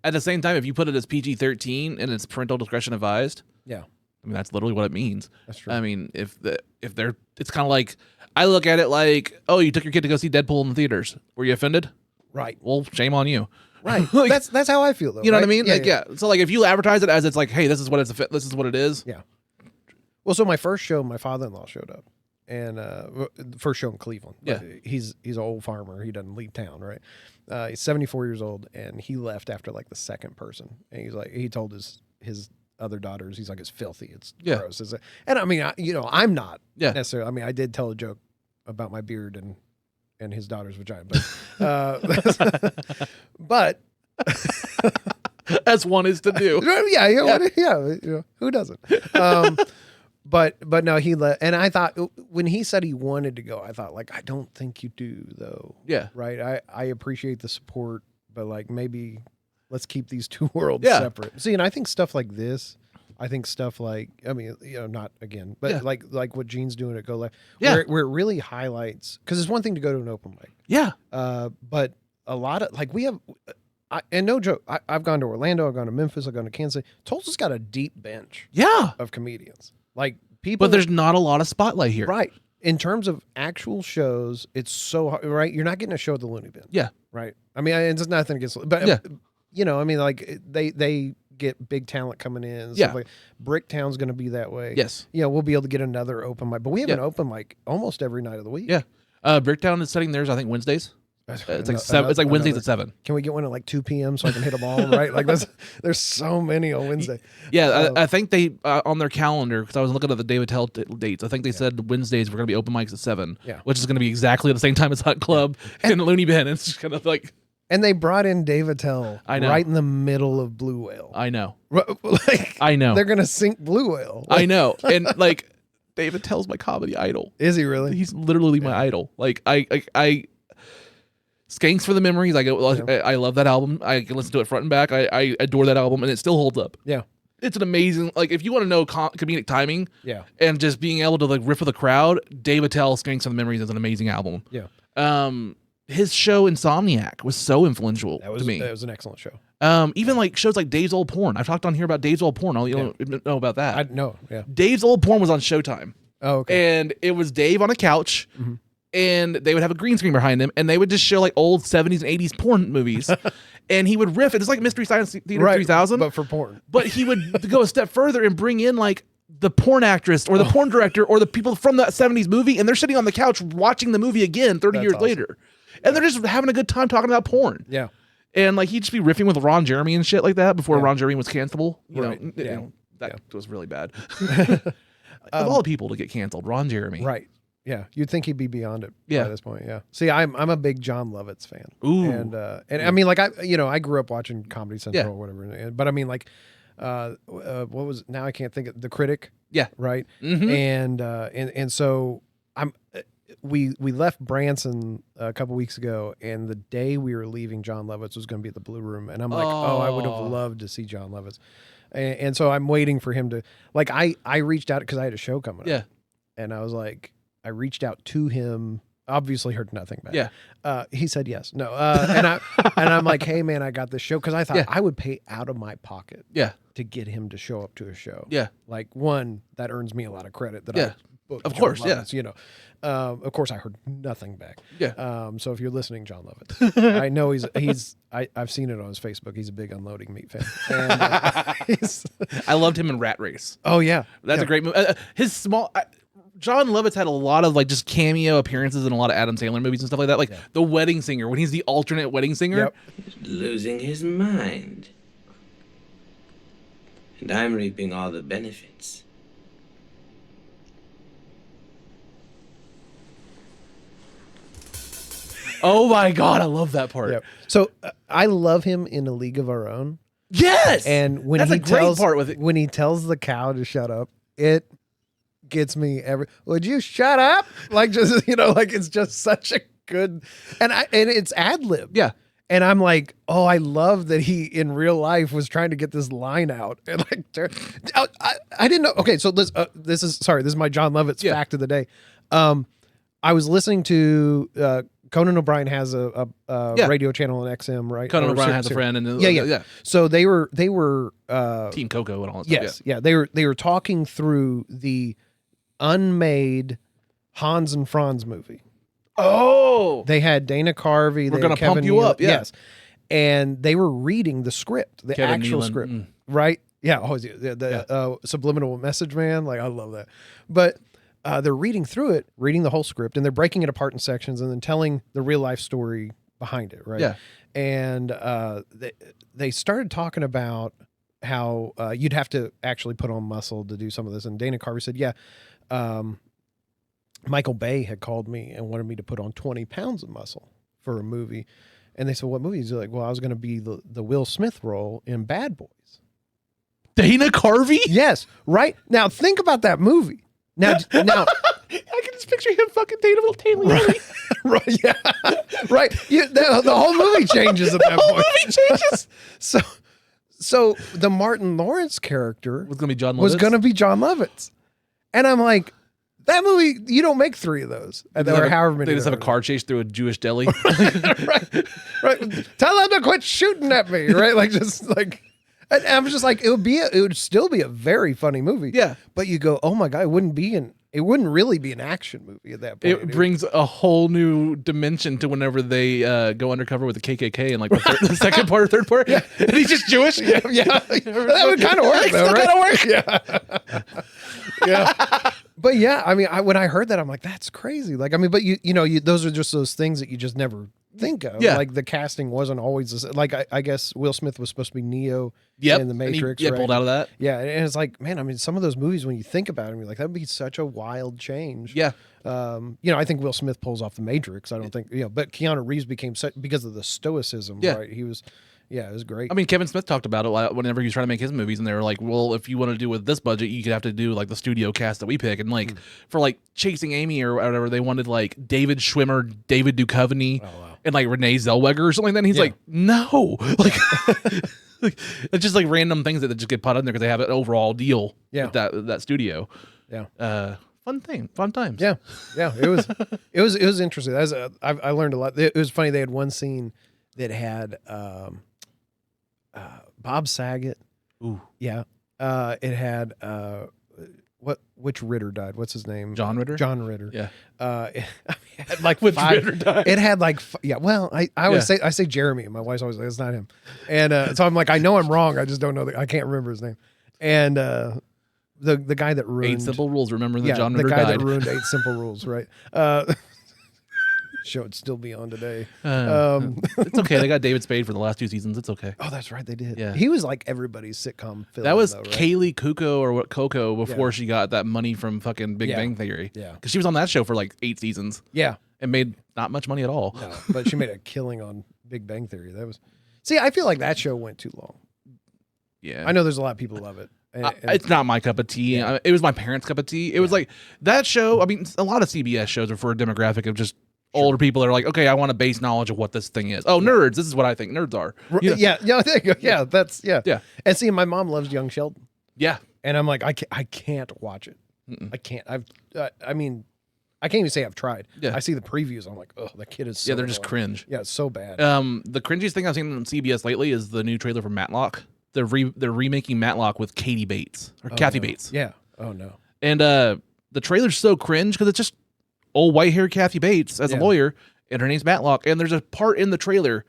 At the same time, if you put it as PG-13 and it's parental discretion advised, I mean that's literally what it means. That's true. I mean, it's kind of like I look at it like, oh, you took your kid to go see Deadpool in the theaters. Were you offended? Right. Well, shame on you. Right. Like, that's how I feel though. You know right? what I mean? Yeah. So like if you advertise it as it's like, hey, this is what it is. Yeah. Well, so my first show, my father-in-law showed up, and first show in Cleveland. Yeah. He's an old farmer. He doesn't leave town, right? He's 74 years old, and he left after like the second person. And he's like, he told his other daughters, he's like, it's filthy, it's gross. And I mean, I'm not necessarily. I mean, I did tell a joke about my beard and his daughter's vagina, but as one is to do. Who doesn't? But no, he let, and I thought when he said he wanted to go, I thought like, I don't think you do though. Yeah. Right. I appreciate the support, but like maybe let's keep these two worlds separate. See, and I think stuff like this I think stuff like, I mean, not again, but like what Gene's doing at Go Live, where it really highlights, because it's one thing to go to an open mic. Yeah. But a lot of, like, we have, and no joke, I've gone to Orlando, I've gone to Memphis, I've gone to Kansas City. Tulsa's got a deep bench of comedians. Like, people. But there's not a lot of spotlight here. Right. In terms of actual shows, it's so hard, right? You're not getting a show at the Looney Bin. Yeah. Right. I mean, it's nothing against, but, I mean, like, they get big talent coming in. And stuff like Bricktown's going to be that way. Yes. We'll be able to get another open mic, but we have an open mic almost every night of the week. Yeah. Bricktown is setting theirs, I think, Wednesdays. It's like 7. It's like Wednesdays at 7. Can we get one at like 2 p.m. so I can hit them all? Right? Like, there's so many on Wednesday. Yeah, I think they on their calendar, because I was looking at the David Tell dates. I think they said Wednesdays we're going to be open mics at 7. Yeah. Which is going to be exactly at the same time as Hut Club and Looney Bin. It's just kind of like. And they brought in David Tell right in the middle of Blue Whale. I know. Like, I know. They're going to sink Blue Whale. I know. And like, David Tell's my comedy idol. Is he really? He's literally my idol. Like, I Skanks for the Memories. I love that album. I can listen to it front and back. I adore that album, and it still holds up. Yeah. It's an amazing, like, if you want to know comedic timing and just being able to, like, riff with the crowd, David Tell, Skanks for the Memories is an amazing album. Yeah. His show Insomniac was so influential to me. That was an excellent show. Even like shows like Dave's Old Porn. I've talked on here about Dave's Old Porn. You don't know about that. I know. Yeah. Dave's Old Porn was on Showtime. Oh, okay. And it was Dave on a couch, and they would have a green screen behind him, and they would just show like old 70s and 80s porn movies. And he would riff. It's like Mystery Science Theater 3000. But for porn. But he would go a step further and bring in like the porn actress or the porn director or the people from that 70s movie, and they're sitting on the couch watching the movie again 30 years later. And they're just having a good time talking about porn. Yeah. And like he'd just be riffing with Ron Jeremy and shit like that before Ron Jeremy was cancelable. You know, that was really bad. Of all the people to get canceled, Ron Jeremy. Right. Yeah. You'd think he'd be beyond it by this point. Yeah. See, I'm a big John Lovitz fan. Ooh. And I mean, like, I grew up watching Comedy Central or whatever. But I mean, like, what was, now I can't think of, The Critic. Yeah. Right. Mm-hmm. And so we left Branson a couple weeks ago, and the day we were leaving, John Lovitz was going to be at the Blue Room, and I'm like, I would have loved to see John Lovitz, and so I'm waiting for him to, like, I reached out because I had a show coming up, and I was like, I reached out to him, obviously heard nothing back. Yeah, he said yes, no, and I'm like, hey man, I got this show, because I thought I would pay out of my pocket, to get him to show up to a show. Yeah, like, one, that earns me a lot of credit that I booked of course, Lovitz, you know. Of course, I heard nothing back. Yeah. So if you're listening, John Lovitz, I know I've seen it on his Facebook. He's a big Unloading Meat fan. And, I loved him in Rat Race. Oh yeah, that's a great movie. John Lovitz had a lot of like just cameo appearances in a lot of Adam Sandler movies and stuff like that. Like The Wedding Singer, when he's the alternate wedding singer. Yep. Losing his mind, and I'm reaping all the benefits. Oh my God, I love that part. Yep. So I love him in A League of Our Own. Yes, and when that's he a great part with it. When he tells the cow to shut up, it gets me would you shut up? Like, just, like, it's just such a good, and it's ad lib. Yeah. And I'm like, I love that he in real life was trying to get this line out. And like, I didn't know. Okay, so this is my John Lovitz fact of the day. I was listening to Conan O'Brien has a radio channel on XM, right? Conan O'Brien has a friend, and yeah. So they were Team Coco and all that stuff. Yes, they were talking through the unmade Hans and Franz movie. Oh, they had Dana Carvey. We're gonna pump you up, yes. And they were reading the script, the actual script, right? Yeah. Oh, the subliminal message, man. Like, I love that. But they're reading through it, reading the whole script, and they're breaking it apart in sections and then telling the real life story behind it, right? Yeah. And they started talking about how you'd have to actually put on muscle to do some of this. And Dana Carvey said, Michael Bay had called me and wanted me to put on 20 pounds of muscle for a movie. And they said, what movie? He's like, well, I was going to be the Will Smith role in Bad Boys. Dana Carvey? Yes. Right. Now, think about that movie. Now, I can just picture him fucking Taylor. Right. Yeah. Right. The whole movie changes at that point. The whole movie changes. So the Martin Lawrence character Was going to be John Lovitz? was going to be John Lovitz. And I'm like, that movie, you don't make 3 of those. Or however many. They just have a car chase through a Jewish deli. right. Tell them to quit shooting at me, right? Like, just like, and I'm just like, it would still be a very funny movie. Yeah. But you go, oh my God, it wouldn't really be an action movie at that point. It brings a whole new dimension to whenever they go undercover with the KKK in like the second part or third part. Yeah. And he's just Jewish. Yeah. That would kind of work, though, right? Yeah. Yeah. But yeah, I mean, when I heard that, I'm like, that's crazy. Like, I mean, but you know, those are just those things that you just never think of. Yeah. Like the casting wasn't always the same. Like I guess Will Smith was supposed to be Neo in the Matrix. Yeah, right? pulled out of that. Yeah, and it's like, man, I mean, some of those movies, when you think about them, you're like, that would be such a wild change. Yeah. You know, I think Will Smith pulls off the Matrix. I don't think, but Keanu Reeves became such because of the stoicism. Yeah. Right. He was. Yeah, it was great. I mean, Kevin Smith talked about it whenever he was trying to make his movies, and they were like, well, if you want to do with this budget, you could have to do like the studio cast that we pick. And like for like Chasing Amy or whatever, they wanted like David Schwimmer, David Duchovny, and like Renee Zellweger or something like that. And he's like, no. Like, like, it's just like random things that just get put in there because they have an overall deal with that studio. Yeah. Fun times. Yeah. It was interesting. I learned a lot. It was funny. They had one scene that had Bob Saget. Ooh. Yeah. It had which Ritter died? What's his name? John Ritter? John Ritter. Yeah. It had like Which Ritter died? It had like well, I always say Jeremy, and my wife's always like, it's not him. And so I'm like, I know I'm wrong. I just don't know I can't remember his name. And the guy that ruined 8 Simple Rules. Remember that John Ritter the guy died. that ruined 8 Simple Rules, right? Show would still be on today. It's okay. They got David Spade for the last 2 seasons. It's okay. Oh, that's right. They did. Yeah. He was like everybody's sitcom villain. That was though, right? Kaylee Cuoco or what Coco before she got that money from fucking Big Bang Theory. Yeah. Because she was on that show for like 8 seasons. Yeah. And made not much money at all. No, but she made a killing on Big Bang Theory. See, I feel like that show went too long. Yeah. I know there's a lot of people who love it. And it's not my cup of tea. Yeah. It was my parents' cup of tea. It was like that show. I mean, a lot of CBS shows are for a demographic of just older people that are like, okay, I want a base knowledge of what this thing is. Oh, nerds. This is what I think nerds are. You know? Yeah. There you go. Yeah. That's Yeah. And see, my mom loves Young Sheldon. Yeah. And I'm like, I can't watch it. I can't. I mean, I can't even say I've tried. Yeah. I see the previews. I'm like, oh, that kid is so They're just annoying. cringe. Yeah, it's so bad. The cringiest thing I've seen on CBS lately is the new trailer for Matlock. They're remaking Matlock with Katie Bates or Kathy Bates. Yeah. Oh no. And the trailer's so cringe because it's just old white haired Kathy Bates as a lawyer, and her name's Matlock. And there's a part in the trailer,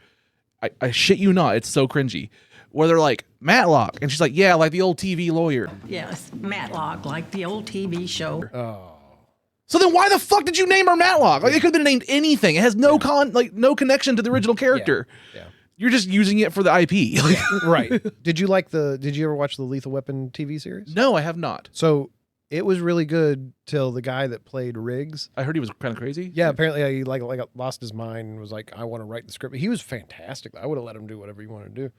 I shit you not, it's so cringy, where they're like, Matlock, and she's like, yeah, like the old TV lawyer. Yes, Matlock, like the old TV show. Oh. So then why the fuck did you name her Matlock? Like, it could have been named anything. It has no no connection to the original character. Yeah. You're just using it for the IP. Right. Did you ever watch the Lethal Weapon TV series? No, I have not. So it was really good till the guy that played Riggs. I heard he was kind of crazy. Yeah, apparently he like lost his mind and was like, I want to write the script. He was fantastic. I would have let him do whatever he wanted to do.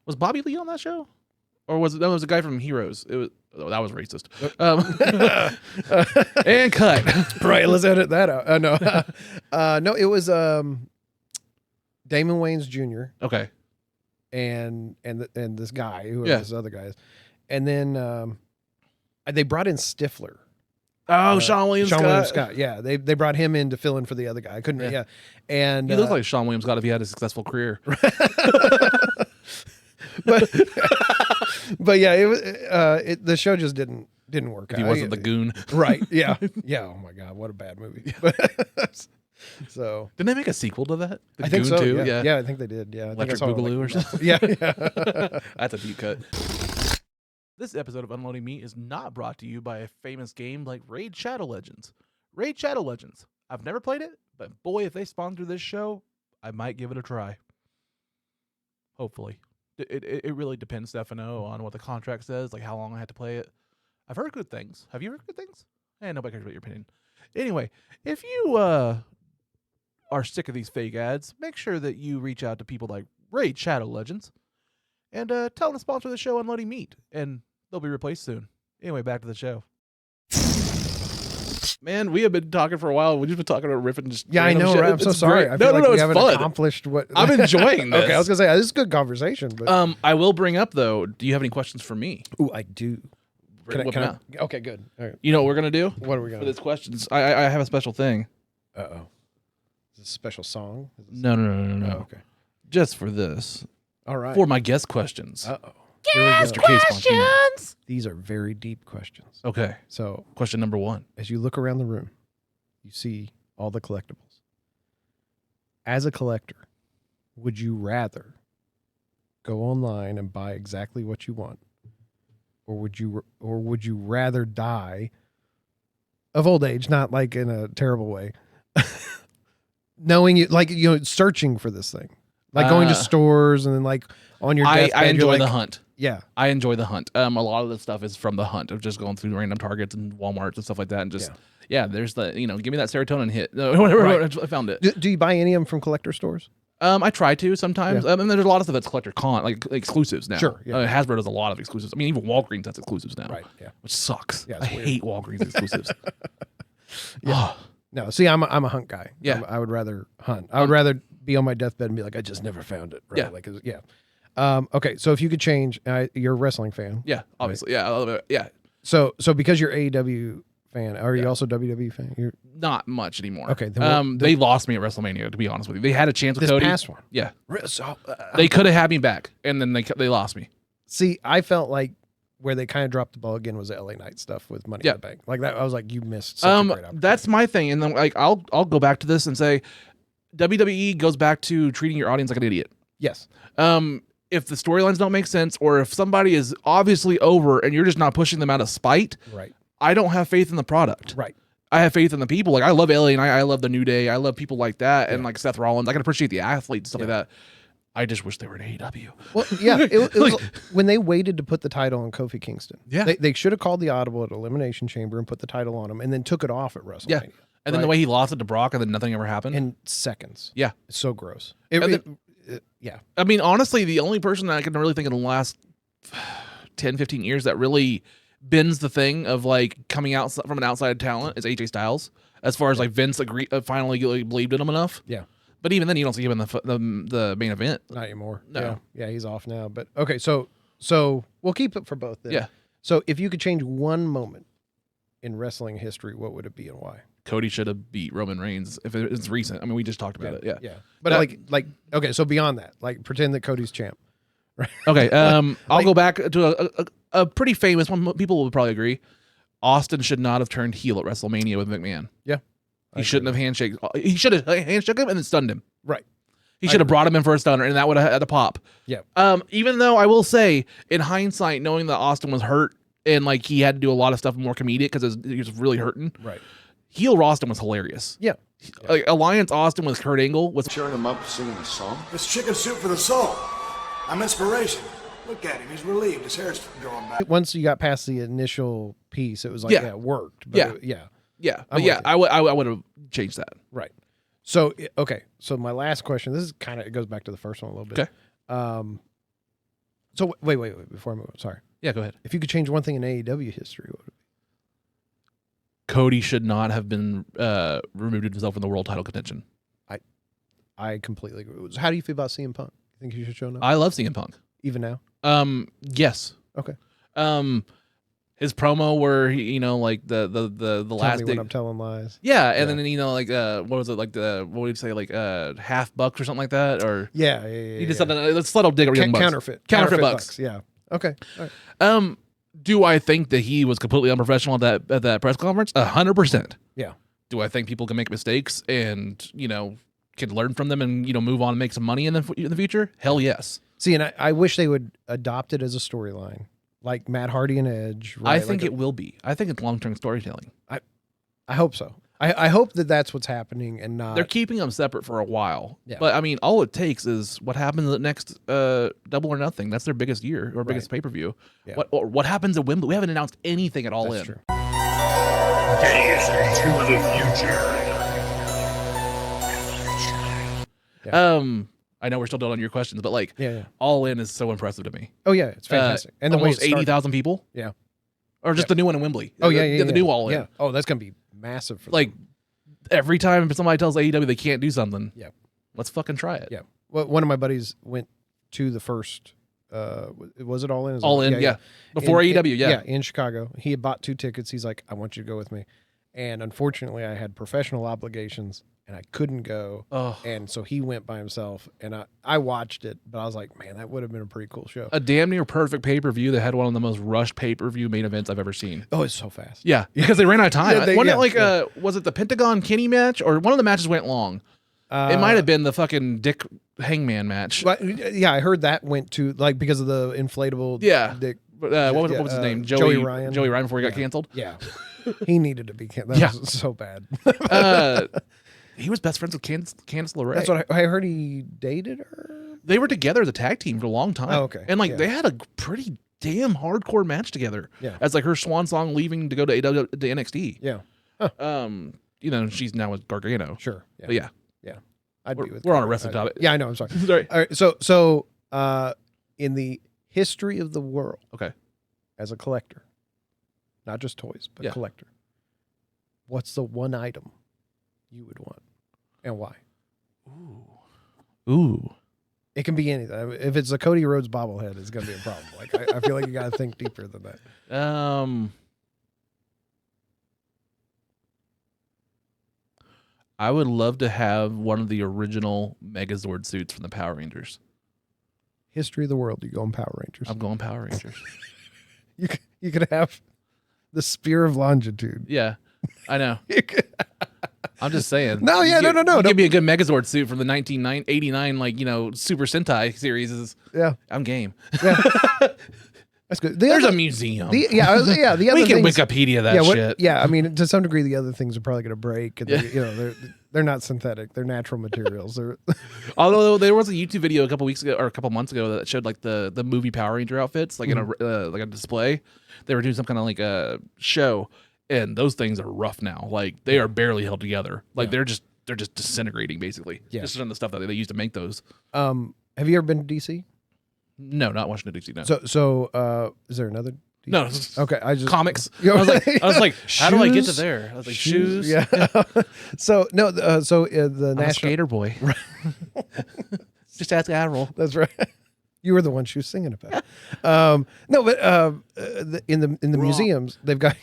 Was Bobby Lee on that show? Or was it a guy from Heroes? It was that was racist. And cut. Right, let's edit that out. No, it was Damon Wayans Jr. Okay. And this guy, whoever this other guy is. And then they brought in Stifler. Oh, Sean William Scott. Yeah, they brought him in to fill in for the other guy. I couldn't. Yeah, and he looked like Sean William Scott if he had a successful career. but yeah, it was the show just didn't work. If he wasn't the goon, right? Yeah, yeah. Oh my god, what a bad movie. So didn't they make a sequel to that? The I think Goon so. too? Yeah, I think they did. Yeah, Electric Boogaloo or something. Yeah. That's a deep cut. This episode of Unloading Meat is not brought to you by a famous game like Raid Shadow Legends. Raid Shadow Legends. I've never played it, but boy, if they sponsor this show, I might give it a try. Hopefully. It really depends, Stefano, on what the contract says, like how long I have to play it. I've heard good things. Have you heard good things? Nobody cares about your opinion. Anyway, if you are sick of these fake ads, make sure that you reach out to people like Raid Shadow Legends and tell them to sponsor the show Unloading Meat, and they'll be replaced soon. Anyway, back to the show. Man, we have been talking for a while. We've just been talking about riffing. Just I know. shit. Right? I'm so sorry. Great. I feel like we it's haven't fun. accomplished what I'm enjoying this. Okay, I was gonna say this is good conversation, but I will bring up though. Do you have any questions for me? ooh, I do. Whip them out. Okay, good. All right. You know what we're gonna do? What are we For gonna? this questions? I have a special thing. Uh oh. Is this a special song? Is this... No. Oh, okay. Just for this. All right. For my guest questions. Uh oh. Guest questions. These are very deep questions. Okay. So, question number 1. as you look around the room, you see all the collectibles. As a collector, would you rather go online and buy exactly what you want, or would you rather die of old age, not like in a terrible way, knowing you, like, you know, searching for this thing, like going to stores and then like on your deathbed, I enjoy like, the hunt. Yeah. I enjoy the hunt. A lot of the stuff is from the hunt of just going through random Targets and Walmarts and stuff like that, and just there's the give me that serotonin hit. Whatever. Right. I found it. Do you buy any of them from collector stores? I try to sometimes. Yeah. And there's a lot of stuff that's collector like exclusives now. Sure. Yeah. Hasbro does a lot of exclusives. I mean, even Walgreens has exclusives now. Right. Yeah. Which sucks. Yeah, I it's weird. hate Walgreens exclusives. Yeah. No, see, I'm a hunt guy. Yeah. I would rather hunt. I would rather be on my deathbed and be like, I just never found it. Right? Yeah. Like, okay, so if you could change, you're a wrestling fan. Yeah, obviously. Right? Yeah, I love it. Yeah. So because you're AEW fan, are you also WWE fan? You're not much anymore. Okay. They lost me at WrestleMania, to be honest with you. They had a chance with this Cody. past one. Yeah. So, They could have had me back, and then they lost me. see, I felt like where they kind of dropped the ball again was the LA Knight stuff with Money in the Bank. Like that, I was like, you missed such a great opportunity. That's my thing, and then like I'll go back to this and say, WWE goes back to treating your audience like an idiot. Yes. If the storylines don't make sense, or if somebody is obviously over and you're just not pushing them out of spite, Right. I don't have faith in the product. Right. I have faith in the people. Like I love LA and I love the New Day. I love people like that, and like Seth Rollins. I can appreciate the athletes and stuff like that. I just wish they were in AEW. Well, yeah, it was when they waited to put the title on Kofi Kingston. Yeah. They should have called the audible at Elimination Chamber and put the title on him, and then took it off at WrestleMania. Yeah. And then the way he lost it to Brock, and then nothing ever happened. in seconds. Yeah. It's so gross. Yeah. I mean, honestly, the only person that I can really think of in the last 10, 15 years that really bends the thing of like coming out from an outside talent is AJ Styles. As far as like Vince finally believed in him enough. Yeah. But even then, you don't see him in the main event. Not anymore. No. Yeah, he's off now. But okay, so we'll keep it for both then. Yeah. So if you could change one moment in wrestling history, what would it be and why? Cody should have beat Roman Reigns if it's recent. I mean, we just talked about it. Yeah. Yeah. But like okay, so beyond that, like pretend that Cody's champ. Right. Okay. I'll go back to a pretty famous one. People will probably agree. Austin should not have turned heel at WrestleMania with McMahon. Yeah. He shouldn't have handshake. He should have handshook him and then stunned him. Right. He should have brought him in for a stunner, and that would have had a pop. Yeah. Even though I will say, in hindsight, knowing that Austin was hurt and like he had to do a lot of stuff more comedic because he was really hurting. Right. Heel Austin was hilarious. Yeah. Like Alliance Austin with Kurt Angle was Cheering him up singing a song? It's chicken soup for the soul. I'm inspiration. Look at him. He's relieved. His hair's growing back. Once you got past the initial piece, it was like, it worked. But Yeah. yeah. But yeah, I would have changed that. Right. So, okay. So my last question, this is kind of, it goes back to the first one a little bit. Okay. So wait, before I move on, sorry. Yeah, go ahead. If you could change one thing in AEW history, what would it be? Cody should not have been removed himself from the world title contention. I completely agree. How do you feel about CM Punk? You think he should show up? I love CM Punk. Even now? Yes. Okay. His promo where he, like the last Tell me when I'm telling lies. Yeah, and then like what was it, like what would you say, like $50 or something like that, or Yeah. he just said let's let him dig Young Bucks. Counterfeit bucks. Yeah. Okay. All right. Do I think that he was completely unprofessional at that press conference? 100%. Yeah. Do I think people can make mistakes and can learn from them and move on and make some money in the future? Hell yes. See, and I wish they would adopt it as a storyline, like Matt Hardy and Edge. Right? I think it will be. I think it's long-term storytelling. I hope so. I hope that that's what's happening and not. They're keeping them separate for a while. Yeah. But I mean, all it takes is what happens at the next Double or Nothing. That's their biggest year or biggest pay-per-view. Yeah. What happens at Wembley? We haven't announced anything at all. That's true. Days into the future. Yeah. I know we're still doing on your questions, but like, All In is so impressive to me. Oh yeah, it's fantastic. And the almost way 80,000 people. Yeah. Or just the new one in Wembley. Oh yeah, the new All In. Yeah. Oh, that's gonna be massive for like them. every time somebody tells AEW they can't do something, Yeah. let's fucking try it. Yeah. Well, one of my buddies went to the first. Was it All In? All In, yeah. Before AEW, yeah. in Chicago. He had bought 2 tickets. He's like, I want you to go with me. And unfortunately, I had professional obligations, and I couldn't go. Oh. And so he went by himself, and I watched it, but I was like, man, that would have been a pretty cool show. A damn near perfect pay-per-view that had one of the most rushed pay-per-view main events I've ever seen. Oh, it's so fast. Yeah, because they ran out of time. Yeah, Was it the Pentagon Kenny match, or one of the matches went long? It might have been the fucking Dick Hangman match. But, yeah, I heard that went to, like, because of the inflatable dick. What was his name? Joey Ryan. Joey Ryan before he got canceled? Yeah. He needed to be canceled. That was so bad. He was best friends with Candice LeRae. That's what I heard. He dated her. They were together as a tag team for a long time. Oh, okay. And they had a pretty damn hardcore match together. Yeah. As like her swan song leaving to go to NXT. Yeah. She's now with Gargano. Sure. Yeah. But yeah. I'd be with we're on a her. wrestling topic. Yeah, I know. I'm sorry. Sorry. All right. So, in the history of the world, Okay. as a collector, not just toys, but collector, what's the one item you would want, and why? Ooh. It can be anything. If it's a Cody Rhodes bobblehead, it's going to be a problem. Like I feel like you got to think deeper than that. I would love to have one of the original Megazord suits from the Power Rangers. History of the world, you going Power Rangers. I'm going Power Rangers. You could have the Spear of Longitude. Yeah, I know. I'm just saying. No, yeah, no. Give me a good Megazord suit from the 1989, Super Sentai series. I'm game. Yeah. That's good. There's a museum. The other we can things, Wikipedia that shit. Yeah, I mean, to some degree, the other things are probably going to break. And they're not synthetic; they're natural materials. Although there was a YouTube video a couple months ago that showed like the movie Power Ranger outfits, like in a display. They were doing some kind of like a show, and those things are rough now. Like they are barely held together. Like they're just disintegrating basically. Yeah. Just on the stuff that they used to make those. Have you ever been to DC? No, not Washington DC. No. So is there another? No. Okay, I just comics. I was like, how do I get to there? I was like, shoes. Yeah. So no. The I'm national a skater boy. Just ask Admiral. That's right. You were the one she was singing about. No, but in the museums they've got.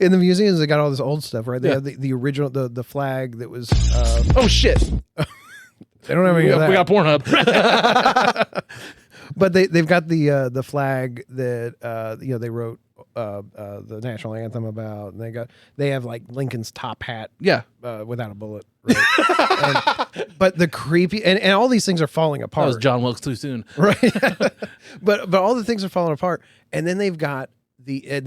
In the museums they got all this old stuff, right? They have the original the flag that was. Oh shit. They don't have any of that. We got Pornhub. But they've got the flag that they wrote the national anthem about, and they have like Lincoln's top hat, without a bullet. Right? But the creepy and all these things are falling apart. That was John Wilkes Too Soon, right? but all the things are falling apart, and then they've got I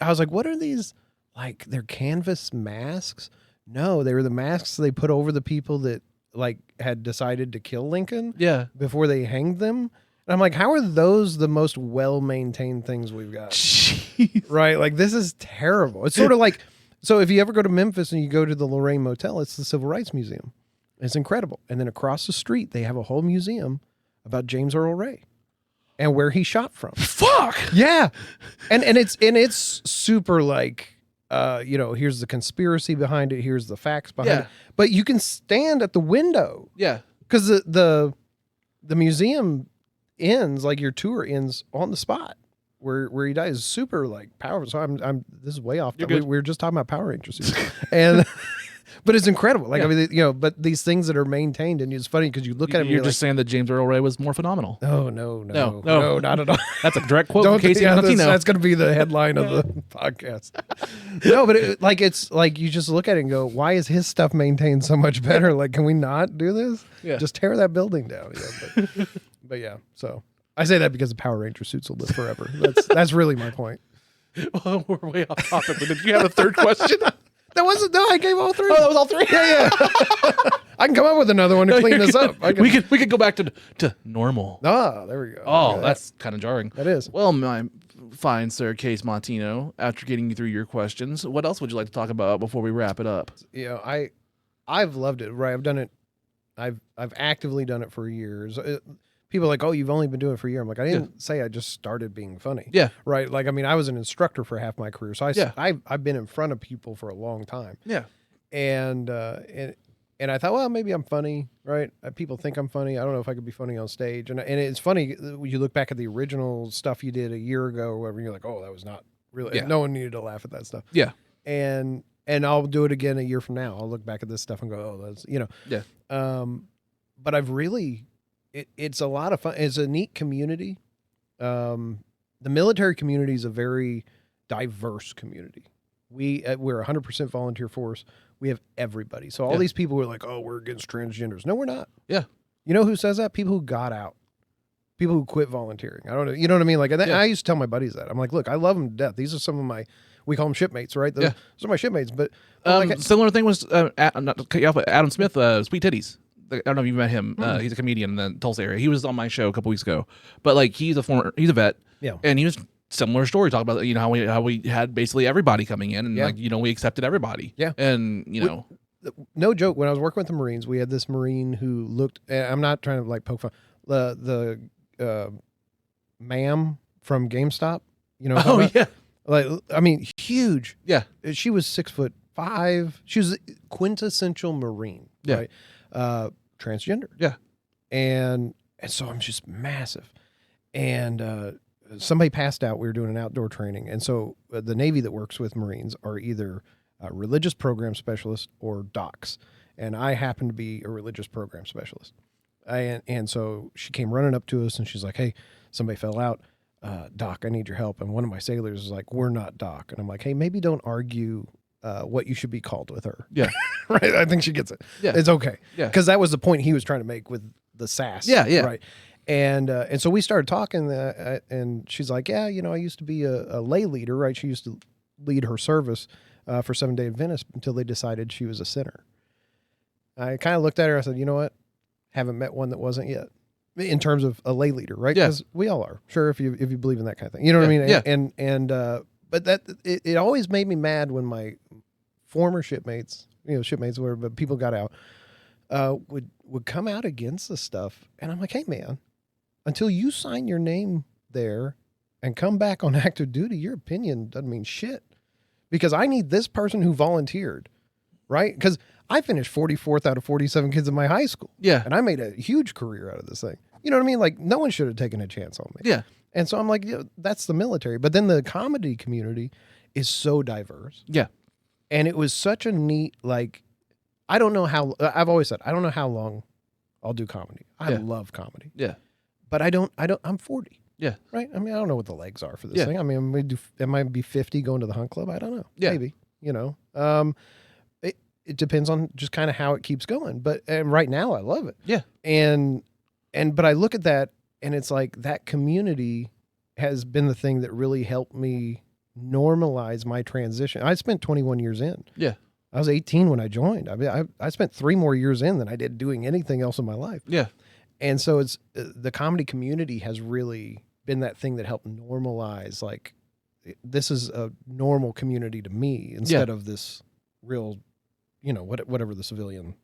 was like, what are these? Like they're canvas masks? No, they were the masks they put over the people that like had decided to kill Lincoln before they hanged them. And I'm like, how are those the most well-maintained things we've got? Jeez. Right? Like this is terrible. It's sort of like, so if you ever go to Memphis and you go to the Lorraine Motel, it's the Civil Rights Museum. It's incredible. And then across the street, they have a whole museum about James Earl Ray and where he shot from. Fuck. Yeah. And it's super like, here's the conspiracy behind it. Here's the facts behind it. But you can stand at the window. Yeah. Because the museum ends, like your tour ends on the spot where he dies. Super like powerful. So this is way off. We were just talking about Power Rangers. And but it's incredible. Like, I mean, but these things that are maintained, and it's funny because you look at them. You're just saying that James Earl Ray was more phenomenal. No, not at all. That's a direct quote from Cayce Mautino. That's going to be the headline of the podcast. No, but it's like you just look at it and go, why is his stuff maintained so much better? Like, can we not do this? Yeah. Just tear that building down. Yeah, but yeah, so I say that because the Power Ranger suits will live forever. That's really my point. Well, we're way off topic, but did you have a third question? That wasn't. No, I gave all three. Oh, that was all three. Yeah. I can come up with another one to clean this up. We could go back to normal. Ah, there we go. Oh, that's kind of jarring. That is. Well, my fine sir, Cayce Mautino. After getting you through your questions, what else would you like to talk about before we wrap it up? I've loved it. Right, I've done it. I've actively done it for years. people are like, oh, you've only been doing it for a year. I'm like, I didn't say I just started being funny. Yeah. Right. Like, I mean, I was an instructor for half my career. So I've been in front of people for a long time. Yeah. And I thought, well, maybe I'm funny, right? People think I'm funny. I don't know if I could be funny on stage. And it's funny when you look back at the original stuff you did a year ago or whatever, and you're like, oh, that was not really, no one needed to laugh at that stuff. Yeah. And I'll do it again a year from now. I'll look back at this stuff and go, oh, that's, Yeah. But I've really, it's a lot of fun. It's a neat community. The military community is a very diverse community. We're 100% volunteer force. We have everybody. So all these people who are like, oh, we're against transgenders. No, we're not. Yeah. You know who says that? People who got out. People who quit volunteering. I don't know. You know what I mean? Like, I used to tell my buddies that. I'm like, look, I love them to death. These are some of my, we call them shipmates, right? Those are my shipmates. But similar thing was, not to cut you off, but Adam Smith, Sweet Titties. I don't know if you met him. He's a comedian in the Tulsa area. He was on my show a couple weeks ago. But like, he's a vet. Yeah. And he was similar story. Talk about, how we had basically everybody coming in and like, we accepted everybody. Yeah. And, no joke. When I was working with the Marines, we had this Marine who looked, I'm not trying to like poke fun, the ma'am from GameStop, Oh yeah. Like, I mean, huge. Yeah. She was 6'5". She was a quintessential Marine. Yeah. Right? Transgender. Yeah. And so I'm just massive. And somebody passed out. We were doing an outdoor training. And so the Navy that works with Marines are either religious program specialists or docs. And I happen to be a religious program specialist. And so she came running up to us and she's like, hey, somebody fell out. Doc, I need your help. And one of my sailors is like, we're not Doc. And I'm like, hey, maybe don't argue what you should be called with her. Yeah. Right. I think she gets it. Yeah. It's okay. Yeah. Because that was the point he was trying to make with the sass. Yeah. Yeah. Right. And so we started talking and she's like, yeah, I used to be a lay leader, right? She used to lead her service for Seventh-day Adventists until they decided she was a sinner. I kind of looked at her. I said, you know what? Haven't met one that wasn't yet. In terms of a lay leader, right? Yeah. Because we all are. Sure, if you believe in that kind of thing. You know what I mean? Yeah. And but that it always made me mad when my former shipmates, but people got out, would come out against the stuff. And I'm like, hey man, until you sign your name there and come back on active duty, your opinion doesn't mean shit. Because I need this person who volunteered, right? Because I finished 44th out of 47 kids in my high school. Yeah. And I made a huge career out of this thing. You know what I mean? Like, no one should have taken a chance on me. Yeah. And so I'm like, that's the military. But then the comedy community is so diverse. Yeah. And it was such a neat, like, I don't know how, I've always said, I don't know how long I'll do comedy. I love comedy. Yeah. But I'm 40. Yeah. Right? I mean, I don't know what the legs are for this thing. I mean, it might be 50 going to the hunt club. I don't know. Yeah. Maybe, it depends on just kind of how it keeps going. But right now I love it. Yeah. But I look at that and it's like that community has been the thing that really helped me normalize my transition. I spent 21 years in. Yeah. I was 18 when I joined. I mean, I spent 3 more years in than I did doing anything else in my life. Yeah. And so it's the comedy community has really been that thing that helped normalize, like, this is a normal community to me instead of this real, whatever the civilian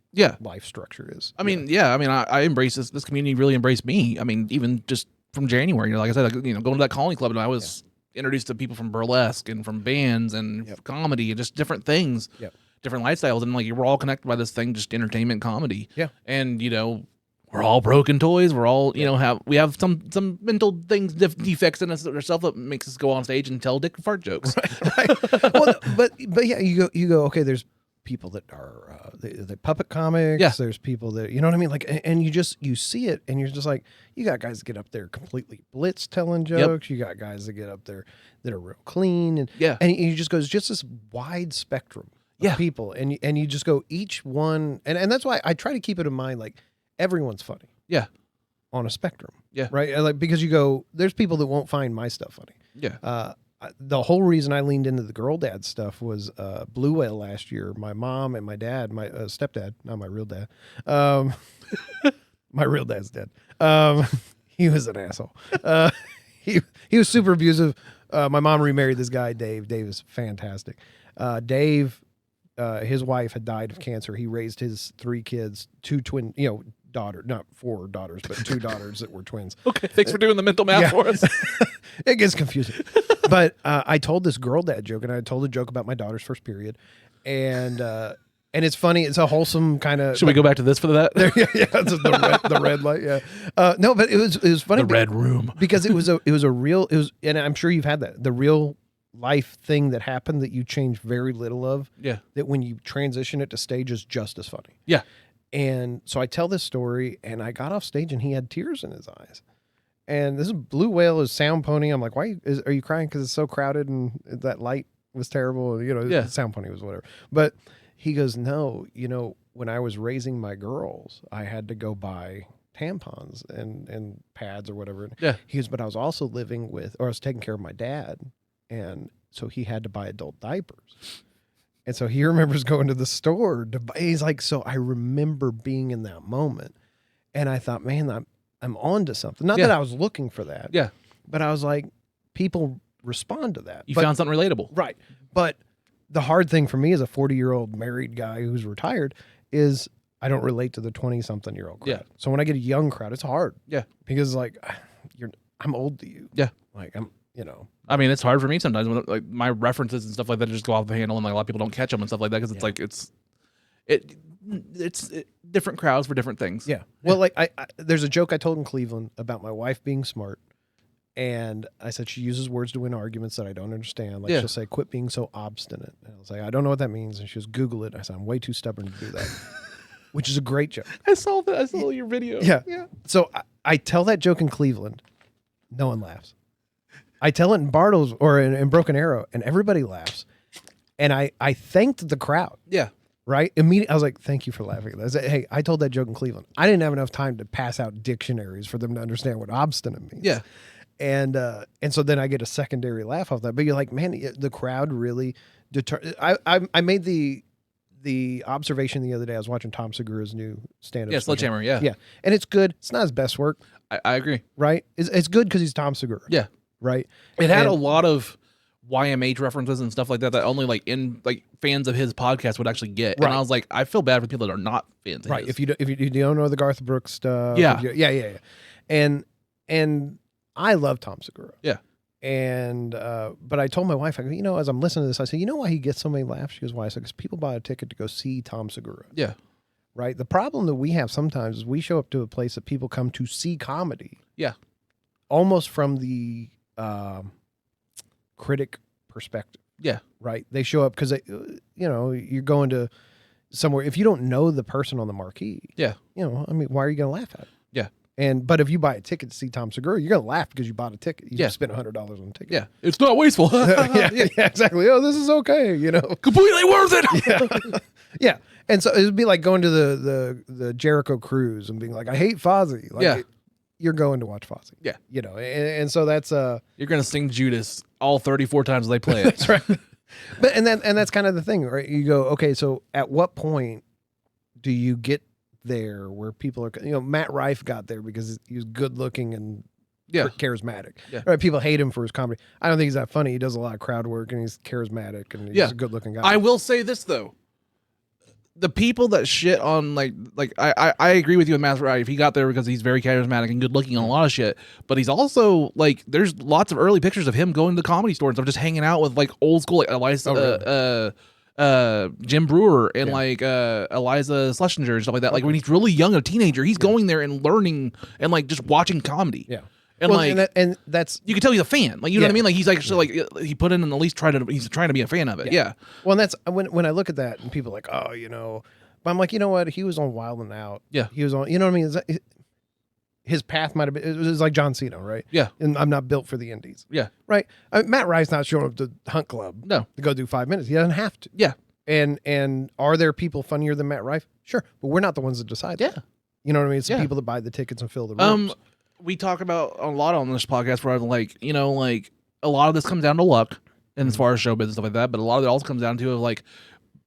life structure is. I mean, I embrace this community really embraced me. I mean, even just from January, like I said, going to that colony club and I was introduced to people from burlesque and from bands and comedy and just different things, different lifestyles. And like, we're all connected by this thing, just entertainment comedy. Yeah. And, we're all broken toys. We're all, we have some mental things, defects in us ourselves that makes us go on stage and tell dick and fart jokes. Right. Well, but yeah, you go, okay, there's people that are the puppet comics. Yeah. There's people that, you know what I mean? Like, and you see it and you're just like, you got guys that get up there completely blitz telling jokes. Yep. You got guys that get up there that are real clean. And you just go, it's just this wide spectrum of people. And you just go each one. And that's why I try to keep it in mind, like, everyone's funny. Yeah. On a spectrum. Yeah. Right. Like, because you go, there's people that won't find my stuff funny. Yeah. The whole reason I leaned into the girl dad stuff was Blue Whale last year. My mom and my dad, my stepdad, not my real dad. My real dad's dead. He was an asshole. He was super abusive. My mom remarried this guy, Dave. Dave is fantastic. Dave, his wife had died of cancer. He raised his 3 kids, 2 twin, not 4 daughters, but 2 daughters that were twins. Okay, thanks for doing the mental math for us. It gets confusing. But I told this girl dad joke, and I told a joke about my daughter's first period, and it's funny. It's a wholesome kind of. Should we go back to this for that? Yeah, it's the red light. Yeah, no, but it was funny. The red room, because it was a real, and I'm sure you've had that, the real life thing that happened that you change very little of. Yeah, that when you transition it to stage is just as funny. Yeah, and so I tell this story, and I got off stage, and he had tears in his eyes. And this is Blue Whale is Sound Pony. I'm like, why are you crying? Because it's so crowded and that light was terrible. You know, yeah. Sound Pony was whatever. But he goes, no, when I was raising my girls, I had to go buy tampons and pads or whatever. Yeah. He goes, but I was also living with, or I was taking care of my dad. And so he had to buy adult diapers. And so he remembers going to the store to buy, he's like, so I remember being in that moment. And I thought, man, I'm on to something. Not that I was looking for that. Yeah. But I was like, people respond to that. You found something relatable. Right. But the hard thing for me as a 40-year-old married guy who's retired is I don't relate to the 20-something-year-old crowd. Yeah. So when I get a young crowd, it's hard. Yeah. Because like I'm old to you. Yeah. Like I'm, I mean, it's hard for me sometimes when like my references and stuff like that just go off the handle, and like a lot of people don't catch them and stuff like that because it's like it's different crowds for different things. Yeah. Well, like I there's a joke I told in Cleveland about my wife being smart, and I said she uses words to win arguments that I don't understand. Like she'll say, "Quit being so obstinate." And I was like, "I don't know what that means." And she goes, "Google it." And I said, "I'm way too stubborn to do that," which is a great joke. I saw that. I saw your video. Yeah. So I tell that joke in Cleveland, no one laughs. I tell it in Bartles or in Broken Arrow, and everybody laughs. And I thanked the crowd. Yeah. Right? Immediately, I was like, thank you for laughing at that. I said, hey, I told that joke in Cleveland. I didn't have enough time to pass out dictionaries for them to understand what obstinate means. Yeah. And so then I get a secondary laugh off that. But you're like, man, the crowd really I made the observation the other day. I was watching Tom Segura's new stand-up. Yeah, Sledgehammer, yeah. Yeah. And it's good. It's not his best work. I agree. Right? It's good because he's Tom Segura. Yeah. Right? It had a lot of YMH references and stuff like that only like fans of his podcast would actually get. Right. And I was like, I feel bad for people that are not fans of his. If you don't know the Garth Brooks stuff. Yeah. Yeah. And I love Tom Segura. Yeah. And but I told my wife, I go, as I'm listening to this, I said, you know why he gets so many laughs? She goes, why? I said, because people buy a ticket to go see Tom Segura. Yeah. Right? The problem that we have sometimes is we show up to a place that people come to see comedy. Yeah. Almost from the critic perspective. Yeah. Right. They show up because you're going to somewhere. If you don't know the person on the marquee, yeah. Why are you going to laugh at it? Yeah. But if you buy a ticket to see Tom Segura, you're going to laugh because you bought a ticket. You spent $100 on a ticket. Yeah. It's not wasteful. yeah, exactly. Oh, this is okay. Completely worth it. Yeah. Yeah. And so it would be like going to the Jericho Cruise and being like, I hate Fozzy. Like, you're going to watch Fozzy. Yeah. And so that's you're going to sing Judas all 34 times they play it. That's right. But and that's kind of the thing, right? You go, okay, so at what point do you get there where people are, Matt Rife got there because he was good looking and charismatic. Yeah. Right? People hate him for his comedy. I don't think he's that funny. He does a lot of crowd work and he's charismatic and he's a good looking guy. I will say this though. The people that shit on I agree with you with Matt Rife. He got there because he's very charismatic and good looking on a lot of shit. But he's also there's lots of early pictures of him going to the comedy store and stuff, just hanging out with old school Eliza, Jim Brewer and Eliza Schlesinger and stuff like that. Like when he's really young, a teenager, he's going there and learning and just watching comedy. Yeah. And and that's you can tell he's a fan. You know what I mean? Like he's actually he put in and at least he's trying to be a fan of it. Yeah. Well, and that's when I look at that and people are like, oh, but I'm like, you know what? He was on Wild and Out. Yeah. He was on, you know what I mean? His path might have been, it was like John Cena, right? Yeah. And I'm not built for the indies. Yeah. Right. Matt Rife's not showing up to Hunt Club. No. To go do 5 minutes. He doesn't have to. Yeah. And are there people funnier than Matt Rife? Sure. But we're not the ones that decide that. You know what I mean? It's the people that buy the tickets and fill the rooms. We talk about a lot on this podcast where I'm a lot of this comes down to luck and as far as show business and stuff like that, but a lot of it also comes down to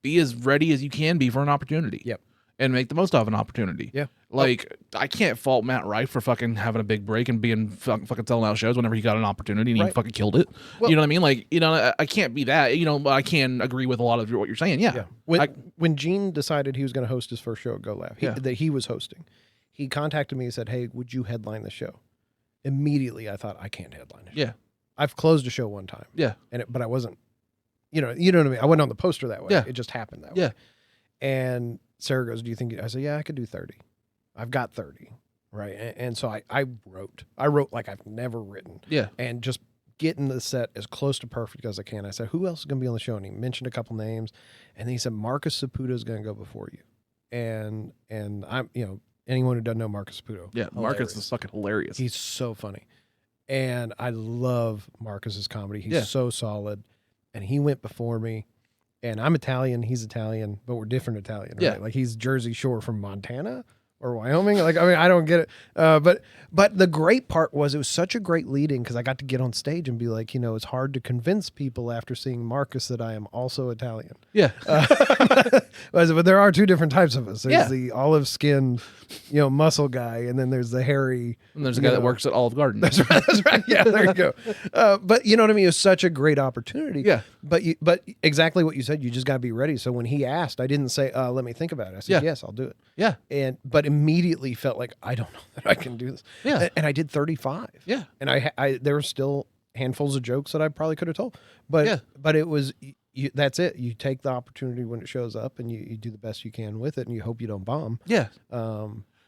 be as ready as you can be for an opportunity. Yep. And make the most of an opportunity. Yeah. I can't fault Matt Rife for fucking having a big break and being fucking selling out shows whenever he got an opportunity and he fucking killed it. Well, you know what I mean? I can't be that, but I can agree with a lot of what you're saying. Yeah. When Gene decided he was going to host his first show at Go Laugh, that he was hosting, he contacted me and said, "Hey, would you headline the show?" Immediately, I thought, I can't headline a show. Yeah. I've closed a show one time. Yeah. But I wasn't, you know what I mean? I wasn't on the poster that way. Yeah. It just happened that Yeah. way. And Sarah goes, "Do you think?" I said, "Yeah, I could do 30. I've got 30." Right. And so I wrote like I've never written. Yeah. And just getting the set as close to perfect as I can. I said, "Who else is going to be on the show?" And he mentioned a couple names. And then he said, "Marcus Saputo is going to go before you." And I'm, anyone who doesn't know Marcus Saputo. Yeah. Marcus is fucking hilarious. He's so funny. And I love Marcus's comedy. He's so solid. And he went before me. And I'm Italian, he's Italian, but we're different Italian, right? Yeah. Like he's Jersey Shore from Montana or Wyoming. Like, I mean, I don't get it. But the great part was it was such a great lead-in because I got to get on stage and be like, it's hard to convince people after seeing Marcus that I am also Italian. Yeah. But there are two different types of us. There's Yeah. the olive-skinned, muscle guy, and then there's the hairy. And there's a guy that works at Olive Garden. That's right. That's right. Yeah, there you go. But you know what I mean? It was such a great opportunity. Yeah. But exactly what you said, you just got to be ready. So when he asked, I didn't say, "Let me think about it." I said, "Yes, I'll do it." Yeah. But immediately felt like I don't know that I can do this. Yeah. And I did 35. Yeah. And I there were still handfuls of jokes that I probably could have told. But it was that's it. You take the opportunity when it shows up, and you do the best you can with it, and you hope you don't bomb. Yeah.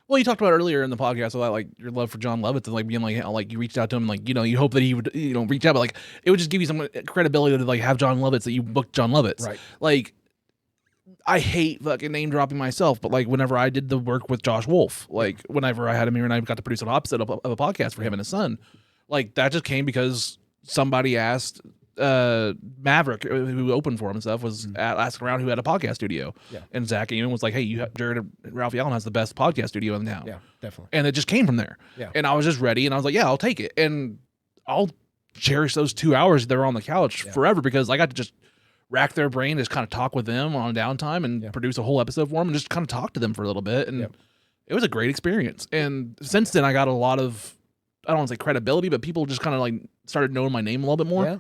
Well, you talked about earlier in the podcast about like your love for John Lovitz and like being like you reached out to him, like, you hope that he would, reach out, but like it would just give you some credibility to like have John Lovitz, that you booked John Lovitz. Right. Like, I hate fucking name dropping myself, but like whenever I did the work with Josh Wolf, like whenever I had him here and I got to produce an episode of a podcast for him and his son, like that just came because somebody asked Maverick, who opened for him and stuff, was asking around who had a podcast studio. Yeah. And Zach Eamon was like, "Hey, Jared Ralphie Allen has the best podcast studio in town." Yeah, definitely. And it just came from there. Yeah. And I was just ready, and I was like, "Yeah, I'll take it." And I'll cherish those 2 hours they're on the couch forever, because I got to just rack their brain, just kind of talk with them on downtime and produce a whole episode for them and just kind of talk to them for a little bit. And it was a great experience. And since then, I got a lot of, I don't want to say credibility, but people just kind of like started knowing my name a little bit more. Yeah.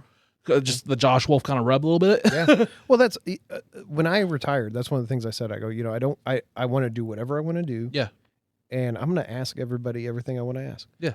Just the Josh Wolf kind of rub a little bit. Yeah. Well, that's when I retired. That's one of the things I said. I go, I want to do whatever I want to do. Yeah. And I'm going to ask everybody everything I want to ask. Yeah.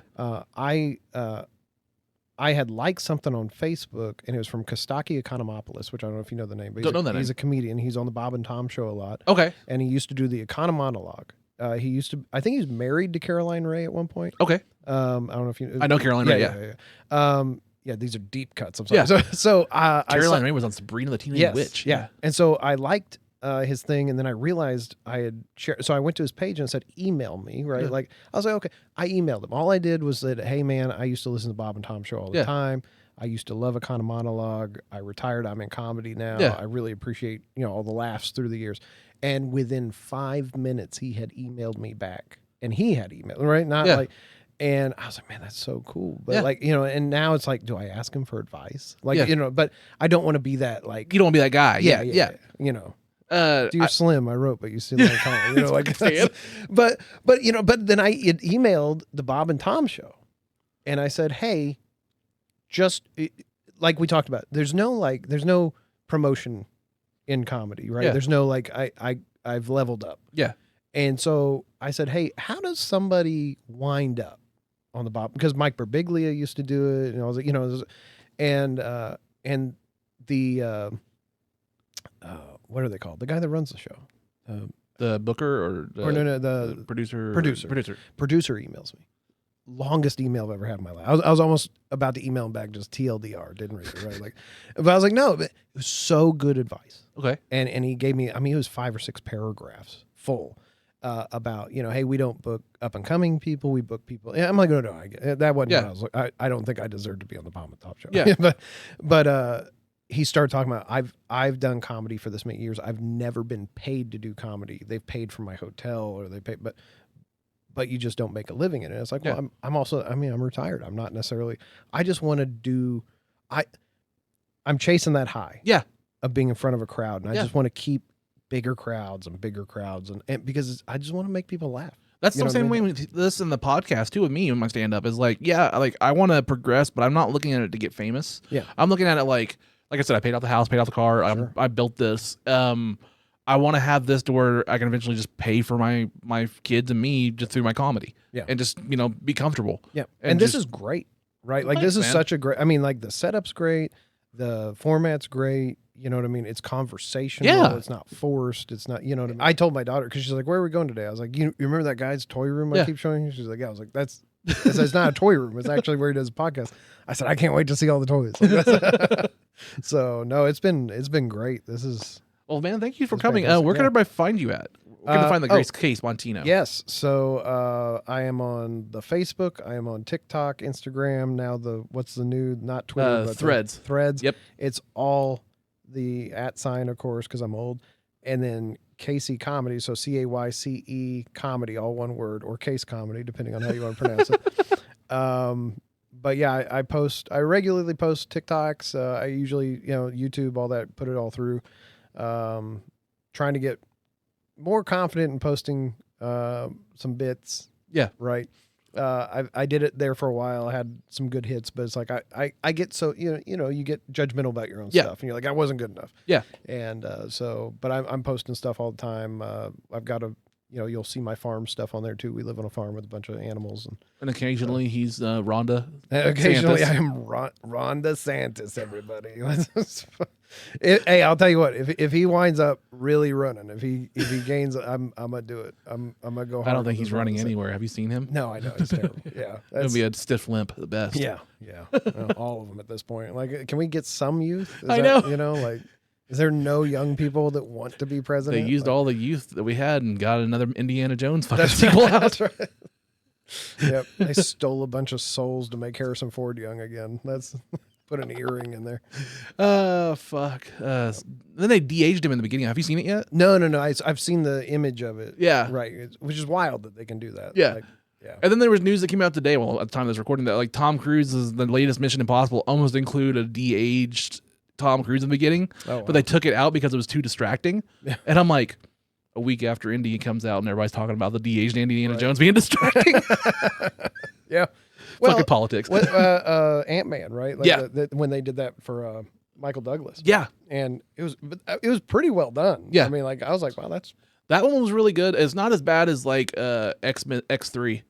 I had liked something on Facebook, and it was from Kostaki Economopoulos, which I don't know if you know the name. But Don't know that He's name. a comedian. He's on the Bob and Tom show a lot. Okay. And he used to do the Economonologue. I think he was married to Caroline Ray at one point. Okay. I don't know if you. I know Caroline Ray. Yeah. Yeah, these are deep cuts. I'm sorry. Yeah. So Caroline Ray was on Sabrina the Teenage Witch. Yeah. And so I liked his thing, and then I realized I had shared. So I went to his page and said, "Email me," right? Yeah. Like I was like, okay. I emailed him. All I did was said, "Hey man, I used to listen to Bob and Tom show all the time. I used to love Economonologue. I retired. I'm in comedy now. Yeah. I really appreciate all the laughs through the years." And within 5 minutes, he had emailed me back, and he had emailed, right? Not like. And I was like, man, that's so cool. But and now it's like, do I ask him for advice? Like, but I don't want to be that, like, You don't want to be that guy. Yeah. Dear Slim, I wrote, but you still don't call me. Like, but then I emailed the Bob and Tom show, and I said, hey, just like we talked about, there's no promotion in comedy, right? Yeah. There's no like, I've leveled up. Yeah. And so I said, hey, how does somebody wind up on the Bob? Because Mike Birbiglia used to do it, and I was like, and the what are they called? The guy that runs the show, The booker or no, the producer. Producer emails me. Longest email I've ever had in my life. I was almost about to email him back, just TLDR, didn't read it, right? Like, but I was like, no, but it was so good advice. Okay. And he gave me, it was 5 or 6 paragraphs full. About hey, we don't book up and coming people, we book people. Yeah, I'm like, no, that wasn't what I was like. I don't think I deserve to be on the Bomb and Top show. Yeah, but he started talking about I've done comedy for this many years. I've never been paid to do comedy. They've paid for my hotel or they pay, but you just don't make a living in it. It's like, well, I'm also I'm retired. I'm not necessarily. I just want to do. I'm chasing that high. Yeah, of being in front of a crowd, and I just want to keep bigger crowds, and because I just want to make people laugh. That's the same way with this in the podcast too with me and my stand up is like, like I want to progress, but I'm not looking at it to get famous. Yeah. I'm looking at it like I said, I paid off the house, paid off the car. Sure. I built this. I'm I want to have this to where I can eventually just pay for my kids and me just through my comedy. Yeah. And just, be comfortable. Yeah. And this is great, right? Like this is such a great, I mean, like the setup's great. The format's great. You know what I mean? It's conversational. Yeah. It's not forced. It's not, you know what I mean? I told my daughter, because she's like, where are we going today? I was like, you remember that guy's toy room I keep showing you? She's like, yeah. I was like, it's not a toy room. It's actually where he does a podcast. I said, I can't wait to see all the toys. So no, it's been great. This is. Well, man, thank you for coming. Where can everybody find you at? Where can they find the Cayce Mautino? Yes. So I am on the Facebook. I am on TikTok, Instagram. Now what's the new, not Twitter, but Threads. Threads. Yep. It's all the @ of course, because I'm old. And then Cayce Comedy. So CAYCE Comedy, all one word, or Cayce Comedy, depending on how you want to pronounce it. But yeah, I regularly post TikToks. I usually, YouTube, all that, put it all through. Trying to get more confident in posting some bits. Yeah. Right. I did it there for a while. I had some good hits, but it's like I get so you get judgmental about your own stuff, and you're like, I wasn't good enough. Yeah. And but I'm posting stuff all the time. I've got you'll see my farm stuff on there too. We live on a farm with a bunch of animals, and occasionally he's Rhonda. Occasionally Santis. I am Rhonda Santis. Everybody. Hey, I'll tell you what. If he winds up really running, if he gains, I'm gonna do it. I'm gonna go. I don't think he's running anywhere. Have you seen him? No, I know he's terrible. Yeah, it'll be a stiff limp at the best. Yeah. All of them at this point. Like, can we get some youth? I know. Like, is there no young people that want to be president? They used all the youth that we had and got another Indiana Jones fucking sequel out. That's right. Yep, they stole a bunch of souls to make Harrison Ford young again. That's put an earring in there. Fuck. Then they de-aged him in the beginning. Have you seen it yet? No. I've seen the image of it. Yeah, right. Which is wild that they can do that. Yeah. Like, yeah. And then there was news that came out today. Well, at the time I was recording that, like Tom Cruise's the latest Mission Impossible almost include a de-aged Tom Cruise in the beginning, but they took it out because it was too distracting. Yeah. And I'm like, a week after Indy comes out and everybody's talking about the de-aged Indiana Jones being distracting. Yeah. Fucking politics. Ant-Man, right? Like yeah. When they did that for Michael Douglas. Yeah. And it was pretty well done. Yeah. I mean, like, I was like, wow, that one was really good. It's not as bad as like X3.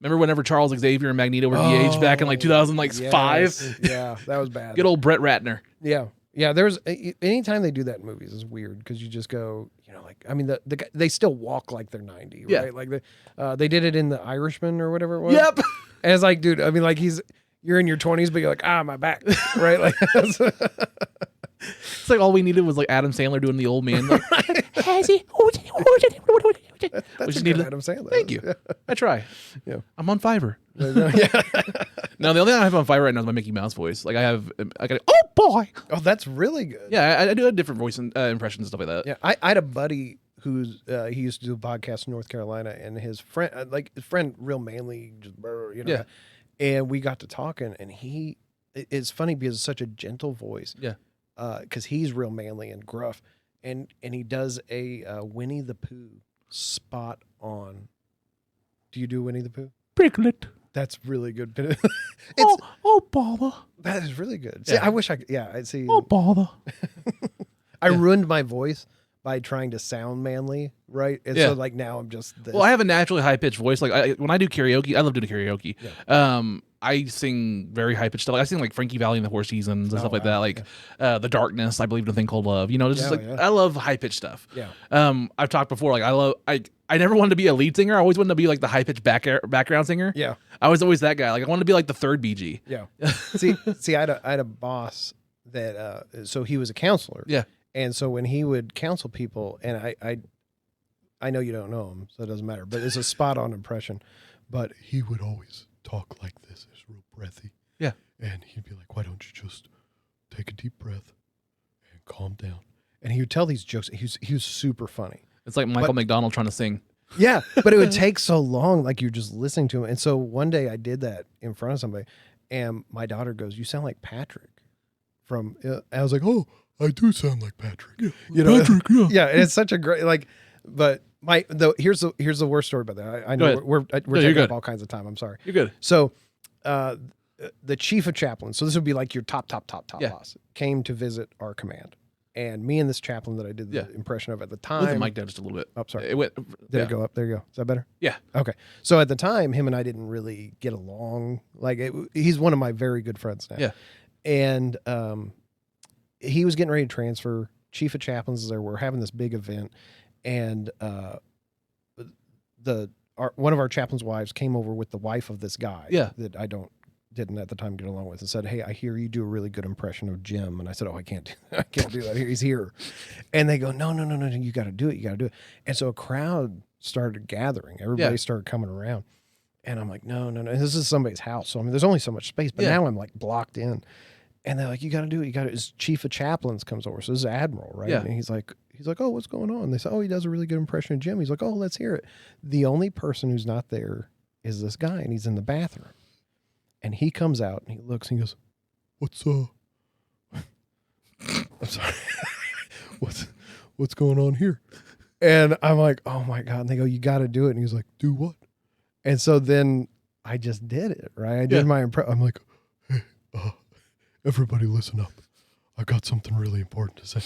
Remember whenever Charles Xavier and Magneto were de-aged back in like 2005? Yes. Yeah, that was bad. Good old Brett Ratner. Yeah. Yeah, there's anytime they do that in movies is weird because you just go, like, I mean, they still walk like they're 90, right? Yeah. Like they did it in The Irishman or whatever it was. Yep. And it's like, dude, I mean, like you're in your 20s, but you're like, my back, right? Like, it's like all we needed was like Adam Sandler doing the old man. Like, has he? That's a good Adam Sandler. Thank you. I try. Yeah. I'm on Fiverr. Yeah. No, the only thing I have on Fiverr right now is my Mickey Mouse voice. Like I got, oh boy. Oh, that's really good. Yeah, I do a different voice and impressions and stuff like that. Yeah, I had a buddy who's he used to do a podcast in North Carolina, and his friend, real manly, just Yeah. And we got to talking, and it's funny because it's such a gentle voice. Yeah. Because he's real manly and gruff, and he does a Winnie the Pooh spot on. Do you do Winnie the Pooh? Piglet. That's really good. Oh bother. That is really good. See, Yeah. I wish I could. Yeah, I see. Oh bother. I ruined my voice by trying to sound manly, right? And so like now I'm just this. Well, I have a naturally high pitched voice. Like when I do karaoke, I love doing karaoke. Yeah. I sing very high pitched stuff. Like, I sing like Frankie Valli and the Four Seasons and stuff like that. Like The Darkness, I Believe in a Thing Called Love. I love high pitched stuff. Yeah. I've talked before. Like I never wanted to be a lead singer. I always wanted to be like the high pitched background singer. Yeah. I was always that guy. Like I wanted to be like the third BG. Yeah. See, I had a boss that so he was a counselor. Yeah. And so when he would counsel people, and I know you don't know him, so it doesn't matter, but it's a spot on impression. But he would always talk like this. It's real breathy. Yeah. And he'd be like, why don't you just take a deep breath and calm down? And he would tell these jokes. He was super funny. It's like Michael McDonald trying to sing. Yeah, but it would take so long, like you're just listening to him. And so one day I did that in front of somebody, and my daughter goes, "You sound like Patrick." From I was like, "Oh, I do sound like Patrick." Yeah, Patrick. Yeah, yeah. And it's such a great but here's the worst story about that. I know we're taking up all kinds of time. I'm sorry. You're good. So, the chief of chaplains. So this would be like your top boss came to visit our command. and me and this chaplain that I did the impression of at the time. Move the mic down just a little bit. Oh, sorry. It went. Did it go up? There you go. Is that better? Yeah. Okay. So at the time, him and I didn't really get along. Like he's one of my very good friends now. Yeah. And he was getting ready to transfer. Chief of chaplains is there. We're having this big event, and one of our chaplain's wives came over with the wife of this guy. Yeah. That I didn't at the time get along with, and said, "Hey, I hear you do a really good impression of Jim." And I said, "Oh, I can't do that. He's here." And they go, "No, you got to do it. You got to do it." And so a crowd started gathering. Everybody started coming around, and I'm like, "No. This is somebody's house, so I mean, there's only so much space." But now I'm like blocked in, and they're like, "You got to do it. You got to." His chief of chaplains comes over, so this is Admiral, right? Yeah. And he's like, "Oh, what's going on?" They say, "Oh, he does a really good impression of Jim." He's like, "Oh, let's hear it." The only person who's not there is this guy, and he's in the bathroom. And he comes out and he looks and he goes, I'm sorry. What's going on here? And I'm like, oh my God. And they go, you got to do it. And he's like, do what? And so then I just did it, right? I did my impression. I'm like, hey, everybody listen up. I got something really important to say.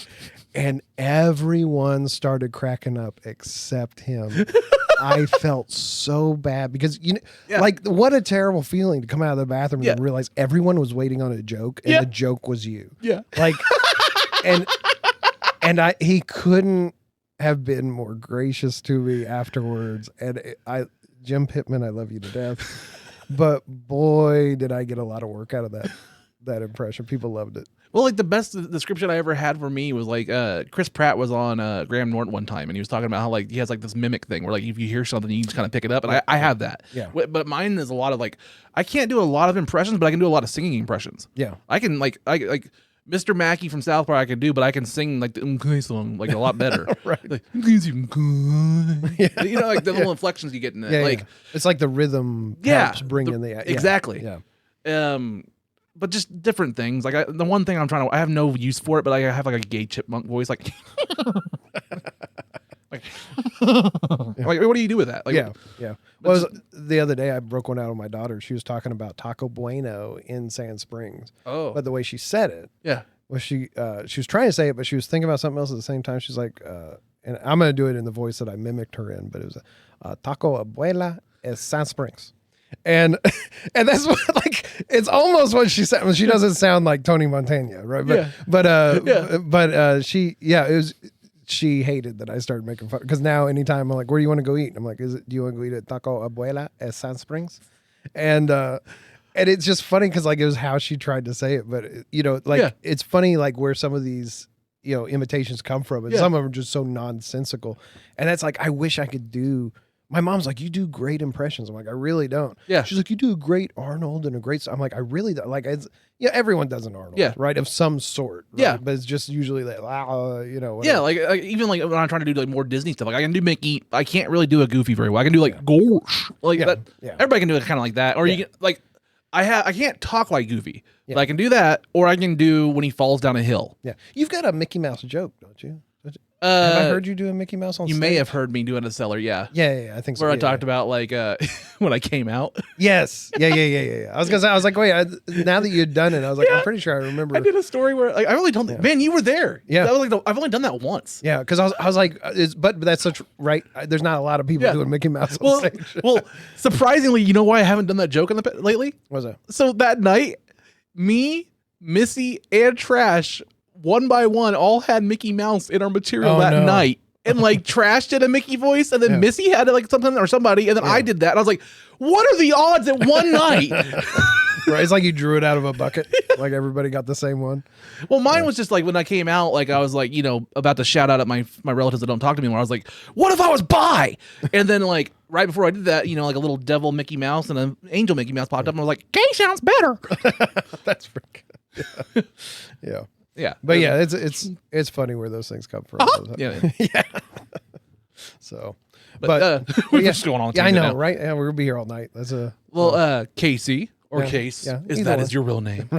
And everyone started cracking up except him. I felt so bad because, like, what a terrible feeling to come out of the bathroom and realize everyone was waiting on a joke and the joke was you. Yeah. Like, he couldn't have been more gracious to me afterwards. And Jim Pittman, I love you to death. But boy, did I get a lot of work out of that impression. People loved it. Well, like the best description I ever had for me was like Chris Pratt was on Graham Norton one time, and he was talking about how like he has like this mimic thing where like if you hear something, you just kind of pick it up, and I have that. Yeah. But mine is a lot of like I can't do a lot of impressions, but I can do a lot of singing impressions. Yeah. I can like Mr. Mackey from South Park I can do, but I can sing like the song like a lot better. Right. Like, like the little inflections you get in it. Yeah, like it's like the rhythm helps bring in the exactly. Yeah. But just different things. Like the one thing I have no use for it, but I have like a gay chipmunk voice. Like, like what do you do with that? Like, yeah. Well, the other day I broke one out on my daughter. She was talking about Taco Bueno in Sand Springs. Oh, but the way she said it, was she was trying to say it, but she was thinking about something else at the same time. She's like, and I'm going to do it in the voice that I mimicked her in, but it was Taco Abuela en Sand Springs. And that's what, like, it's almost what she said. She doesn't sound like Tony Montana, right? But she hated that I started making fun, because now anytime I'm like, where do you want to go eat? And I'm like, do you want to go eat at Taco Abuela at Sand Springs? And it's just funny because like it was how she tried to say it, but it's funny like where some of these imitations come from, and some of them are just so nonsensical. And that's like, I wish I could do. My mom's like, you do great impressions. I'm like, I really don't. Yeah. She's like, you do a great Arnold and a great. I'm like, I really don't. Like, everyone does an Arnold, right? Of some sort, right? Yeah. But it's just usually like, whatever. Yeah, like even like when I'm trying to do like more Disney stuff, like I can do Mickey. I can't really do a Goofy very well. I can do like Gorsh, like that. Yeah. Everybody can do it kind of like that, or you can like, I can't talk like Goofy, but I can do that, or I can do when he falls down a hill. Yeah, you've got a Mickey Mouse joke, don't you? Have I heard you do a Mickey Mouse on stage? You may have heard me doing a cellar, Yeah, I think so. Where I talked about like when I came out. Yes. Yeah. I was gonna say, I was like, wait, now that you'd done it, I was like, I'm pretty sure I remember. I did a story where like, I really don't. Man, you were there. Yeah. That was like I've only done that once. Yeah, because I was like, but that's such right. There's not a lot of people doing Mickey Mouse on stage. Well, surprisingly, you know why I haven't done that joke lately? What's that? So that night, me, Missy, and Trash, one by one, all had Mickey Mouse in our material night. And like Trash did a Mickey voice, and then Missy had like something or somebody, and then I did that. And I was like, what are the odds at one night? Right, it's like you drew it out of a bucket. Like everybody got the same one. Well, mine was just like when I came out, like I was like, about to shout out at my relatives that don't talk to me anymore. I was like, what if I was bi? And then like right before I did that, like a little devil Mickey Mouse and an angel Mickey Mouse popped up, and I was like, gay sounds better. That's pretty good. Yeah. Yeah, but yeah, it's funny where those things come from. Yeah. So, but we're just going on. Yeah, I know, now. Right? Yeah, we're gonna be here all night. That's Casey or Cayce. Yeah, is your real name?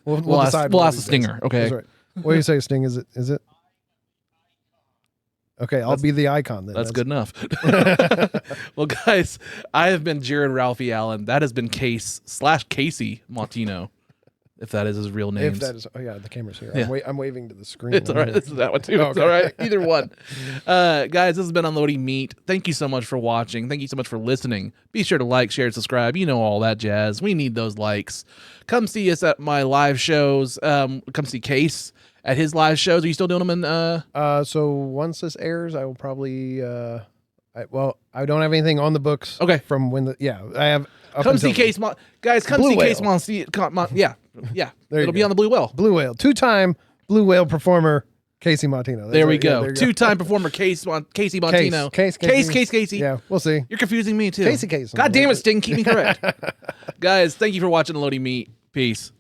We'll ask the Stinger. Okay. That's right. What do you say, Sting? Is it? Okay, I'll be the icon then. That's good enough. Well, guys, I have been Jared Ralphie Allen. That has been Cayce / Cayce Mautino. if that is his real name. If that is, the camera's here. Yeah. I'm waving to the screen. It's all right. This is that one too. It's all right. Either one. Guys, this has been Unloading Meat. Thank you so much for watching. Thank you so much for listening. Be sure to like, share, subscribe. You know all that jazz. We need those likes. Come see us at my live shows. Come see Cayce at his live shows. Are you still doing them in? So once this airs, I will probably. I don't have anything on the books. Okay. From when I have. Come see Cayce. Guys, come see Cayce Mautino. Yeah. It'll be on the Blue Whale. Blue Whale. 2-time Blue Whale performer, Cayce Mautino. There we go. 2-time performer, Cayce Mautino. Cayce. Yeah, we'll see. You're confusing me too. Cayce. God damn it, Sting. Keep me correct. Guys, thank you for watching Unloading Meat. Peace.